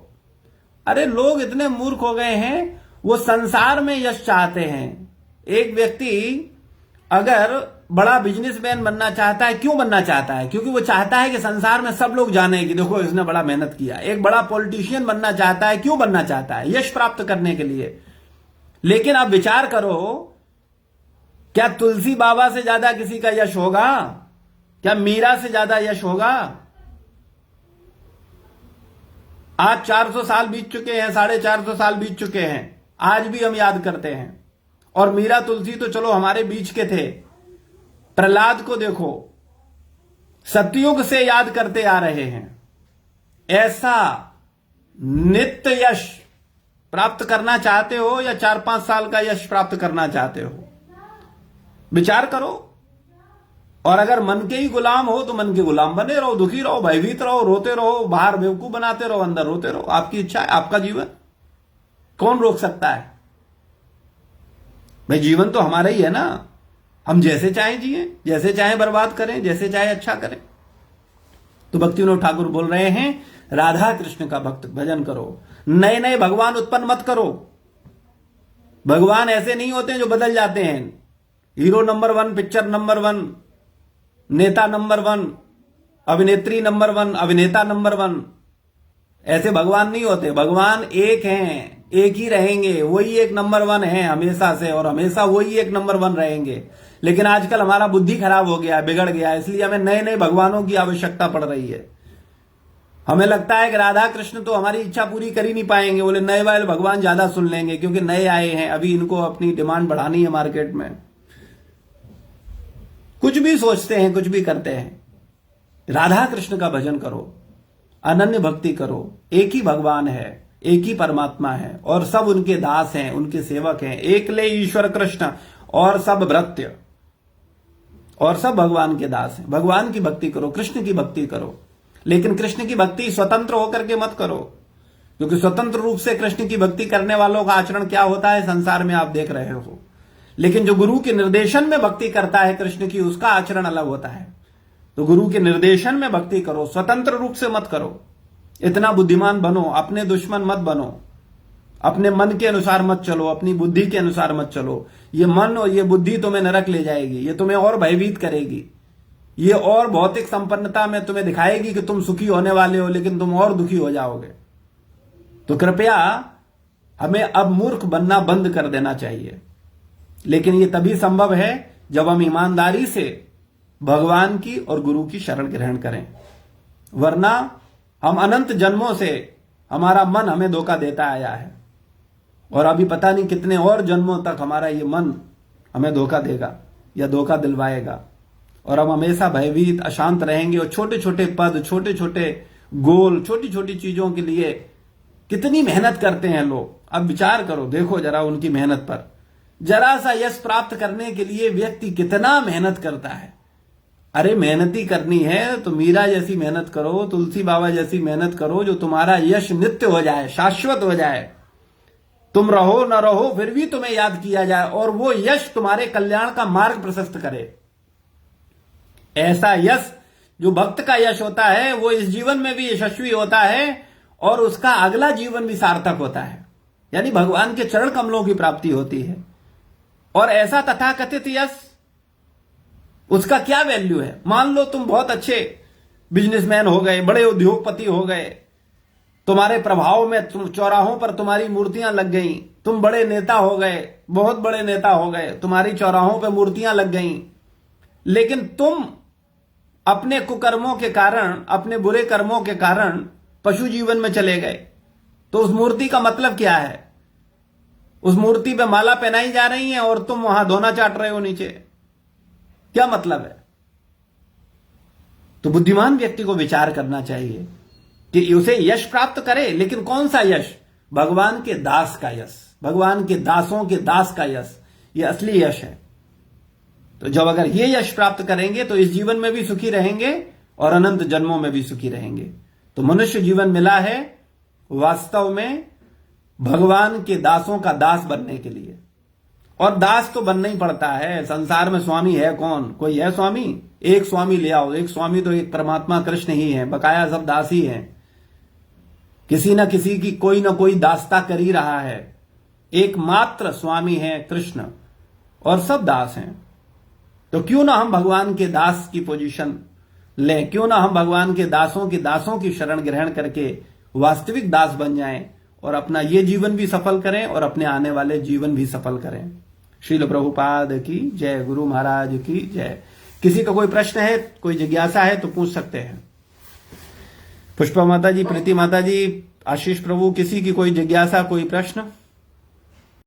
अरे लोग इतने मूर्ख हो गए हैं, वो संसार में यश चाहते हैं। एक व्यक्ति अगर बड़ा बिजनेसमैन बनना चाहता है, क्यों बनना चाहता है? क्योंकि वो चाहता है कि संसार में सब लोग जाने कि देखो इसने बड़ा मेहनत किया। एक बड़ा पॉलिटिशियन बनना चाहता है, क्यों बनना चाहता है? यश प्राप्त करने के लिए। लेकिन आप विचार करो, क्या तुलसी बाबा से ज्यादा किसी का यश होगा? क्या मीरा से ज्यादा यश होगा? आज 400 साल बीत चुके हैं, 450 साल बीत चुके हैं, आज भी हम याद करते हैं। और मीरा तुलसी तो चलो हमारे बीच के थे। प्रहलाद को देखो, सतयुग से याद करते आ रहे हैं। ऐसा नित्य यश प्राप्त करना चाहते हो या 4-5 साल का यश प्राप्त करना चाहते हो? विचार करो। और अगर मन के ही गुलाम हो तो मन के गुलाम बने रहो, दुखी रहो, भयभीत रहो, रोते रहो, बाहर बेवकूफ बनाते रहो, अंदर रोते रहो। आपकी इच्छा है, आपका जीवन, कौन रोक सकता है? भाई जीवन तो हमारा ही है ना, हम जैसे चाहे जिए, जैसे चाहे बर्बाद करें, जैसे चाहे अच्छा करें। तो भक्तिविनोद ठाकुर बोल रहे हैं, राधा कृष्ण का भक्त भजन करो। नए नए भगवान उत्पन्न मत करो। भगवान ऐसे नहीं होते जो बदल जाते हैं। हीरो नंबर 1, पिक्चर नंबर 1, नेता नंबर 1, अभिनेत्री नंबर 1, अभिनेता नंबर 1, ऐसे भगवान नहीं होते। भगवान एक हैं, एक ही रहेंगे, वही एक नंबर 1 है हमेशा से, और हमेशा वही एक नंबर 1 रहेंगे। लेकिन आजकल हमारा बुद्धि खराब हो गया है, बिगड़ गया है, इसलिए हमें नए नए भगवानों की आवश्यकता पड़ रही है। हमें लगता है कि राधा कृष्ण तो हमारी इच्छा पूरी कर ही नहीं पाएंगे, बोले नए वाले भगवान ज्यादा सुन लेंगे क्योंकि नए आए हैं, अभी इनको अपनी डिमांड बढ़ानी है मार्केट में। कुछ भी सोचते हैं, कुछ भी करते हैं। राधा कृष्ण का भजन करो, अनन्य भक्ति करो। एक ही भगवान है, एक ही परमात्मा है और सब उनके दास हैं, उनके सेवक हैं। एकले ईश्वर कृष्ण और सब भृत्य, और सब भगवान के दास हैं। भगवान की भक्ति करो, कृष्ण की भक्ति करो, लेकिन कृष्ण की भक्ति स्वतंत्र होकर के मत करो, क्योंकि स्वतंत्र रूप से कृष्ण की भक्ति करने वालों का आचरण क्या होता है संसार में आप देख रहे हो। लेकिन जो गुरु के निर्देशन में भक्ति करता है कृष्ण की, उसका आचरण अलग होता है। तो गुरु के निर्देशन में भक्ति करो, स्वतंत्र रूप से मत करो। इतना बुद्धिमान बनो, अपने दुश्मन मत बनो। अपने मन के अनुसार मत चलो, अपनी बुद्धि के अनुसार मत चलो। ये मन और ये बुद्धि तुम्हें नरक ले जाएगी, ये तुम्हें और भयभीत करेगी, ये और भौतिक संपन्नता में तुम्हें दिखाएगी कि तुम सुखी होने वाले हो, लेकिन तुम और दुखी हो जाओगे। तो कृपया हमें अब मूर्ख बनना बंद कर देना चाहिए। लेकिन ये तभी संभव है जब हम ईमानदारी से भगवान की और गुरु की शरण ग्रहण करें, वरना हम अनंत जन्मों से हमारा मन हमें धोखा देता आया है और अभी पता नहीं कितने और जन्मों तक हमारा ये मन हमें धोखा देगा या धोखा दिलवाएगा, और हम हमेशा भयभीत अशांत रहेंगे। और छोटे छोटे पद, छोटे छोटे गोल, छोटी छोटी चीजों के लिए कितनी मेहनत करते हैं लोग। अब विचार करो, देखो जरा उनकी मेहनत पर। जरा सा यश प्राप्त करने के लिए व्यक्ति कितना मेहनत करता है। अरे मेहनती करनी है तो मीरा जैसी मेहनत करो, तुलसी बाबा जैसी मेहनत करो, जो तुम्हारा यश नित्य हो जाए, शाश्वत हो जाए। तुम रहो न रहो फिर भी तुम्हें याद किया जाए, और वो यश तुम्हारे कल्याण का मार्ग प्रशस्त करे। ऐसा यश जो भक्त का यश होता है, वो इस जीवन में भी यशस्वी होता है और उसका अगला जीवन भी सार्थक होता है, यानी भगवान के चरण कमलों की प्राप्ति होती है। और ऐसा तथाकथित यश, उसका क्या वैल्यू है? मान लो तुम बहुत अच्छे बिजनेसमैन हो गए, बड़े उद्योगपति हो गए, तुम्हारे प्रभाव में तुम चौराहों पर तुम्हारी मूर्तियां लग गई, तुम बड़े नेता हो गए, बहुत बड़े नेता हो गए, तुम्हारी चौराहों पर मूर्तियां लग गई, लेकिन तुम अपने कुकर्मों के कारण, अपने बुरे कर्मों के कारण पशु जीवन में चले गए, तो उस मूर्ति का मतलब क्या है? उस मूर्ति पे माला पहनाई जा रही है और तुम वहां धोना चाट रहे हो नीचे, क्या मतलब है? तो बुद्धिमान व्यक्ति को विचार करना चाहिए कि उसे यश प्राप्त करे, लेकिन कौन सा यश? भगवान के दास का यश, भगवान के दासों के दास का यश, ये असली यश है। तो जब अगर ये यश प्राप्त करेंगे तो इस जीवन में भी सुखी रहेंगे और अनंत जन्मों में भी सुखी रहेंगे। तो मनुष्य जीवन मिला है वास्तव में भगवान के दासों का दास बनने के लिए, और दास तो बनना ही पड़ता है। संसार में स्वामी है कौन? कोई है स्वामी? एक स्वामी ले आओ। एक स्वामी तो एक परमात्मा कृष्ण ही है, बकाया सब दास ही हैं। किसी न किसी की कोई ना कोई दासता कर ही रहा है। एकमात्र स्वामी है कृष्ण और सब दास हैं। तो क्यों ना हम भगवान के दास की पोजीशन लें, क्यों ना हम भगवान के दासों की शरण ग्रहण करके वास्तविक दास बन जाएं और अपना ये जीवन भी सफल करें और अपने आने वाले जीवन भी सफल करें। श्रील प्रभुपाद की जय, गुरु महाराज की जय। किसी का कोई प्रश्न है, कोई जिज्ञासा है तो पूछ सकते हैं। पुष्पा माता जी, प्रीति माता जी, आशीष प्रभु, किसी की कोई जिज्ञासा, कोई प्रश्न?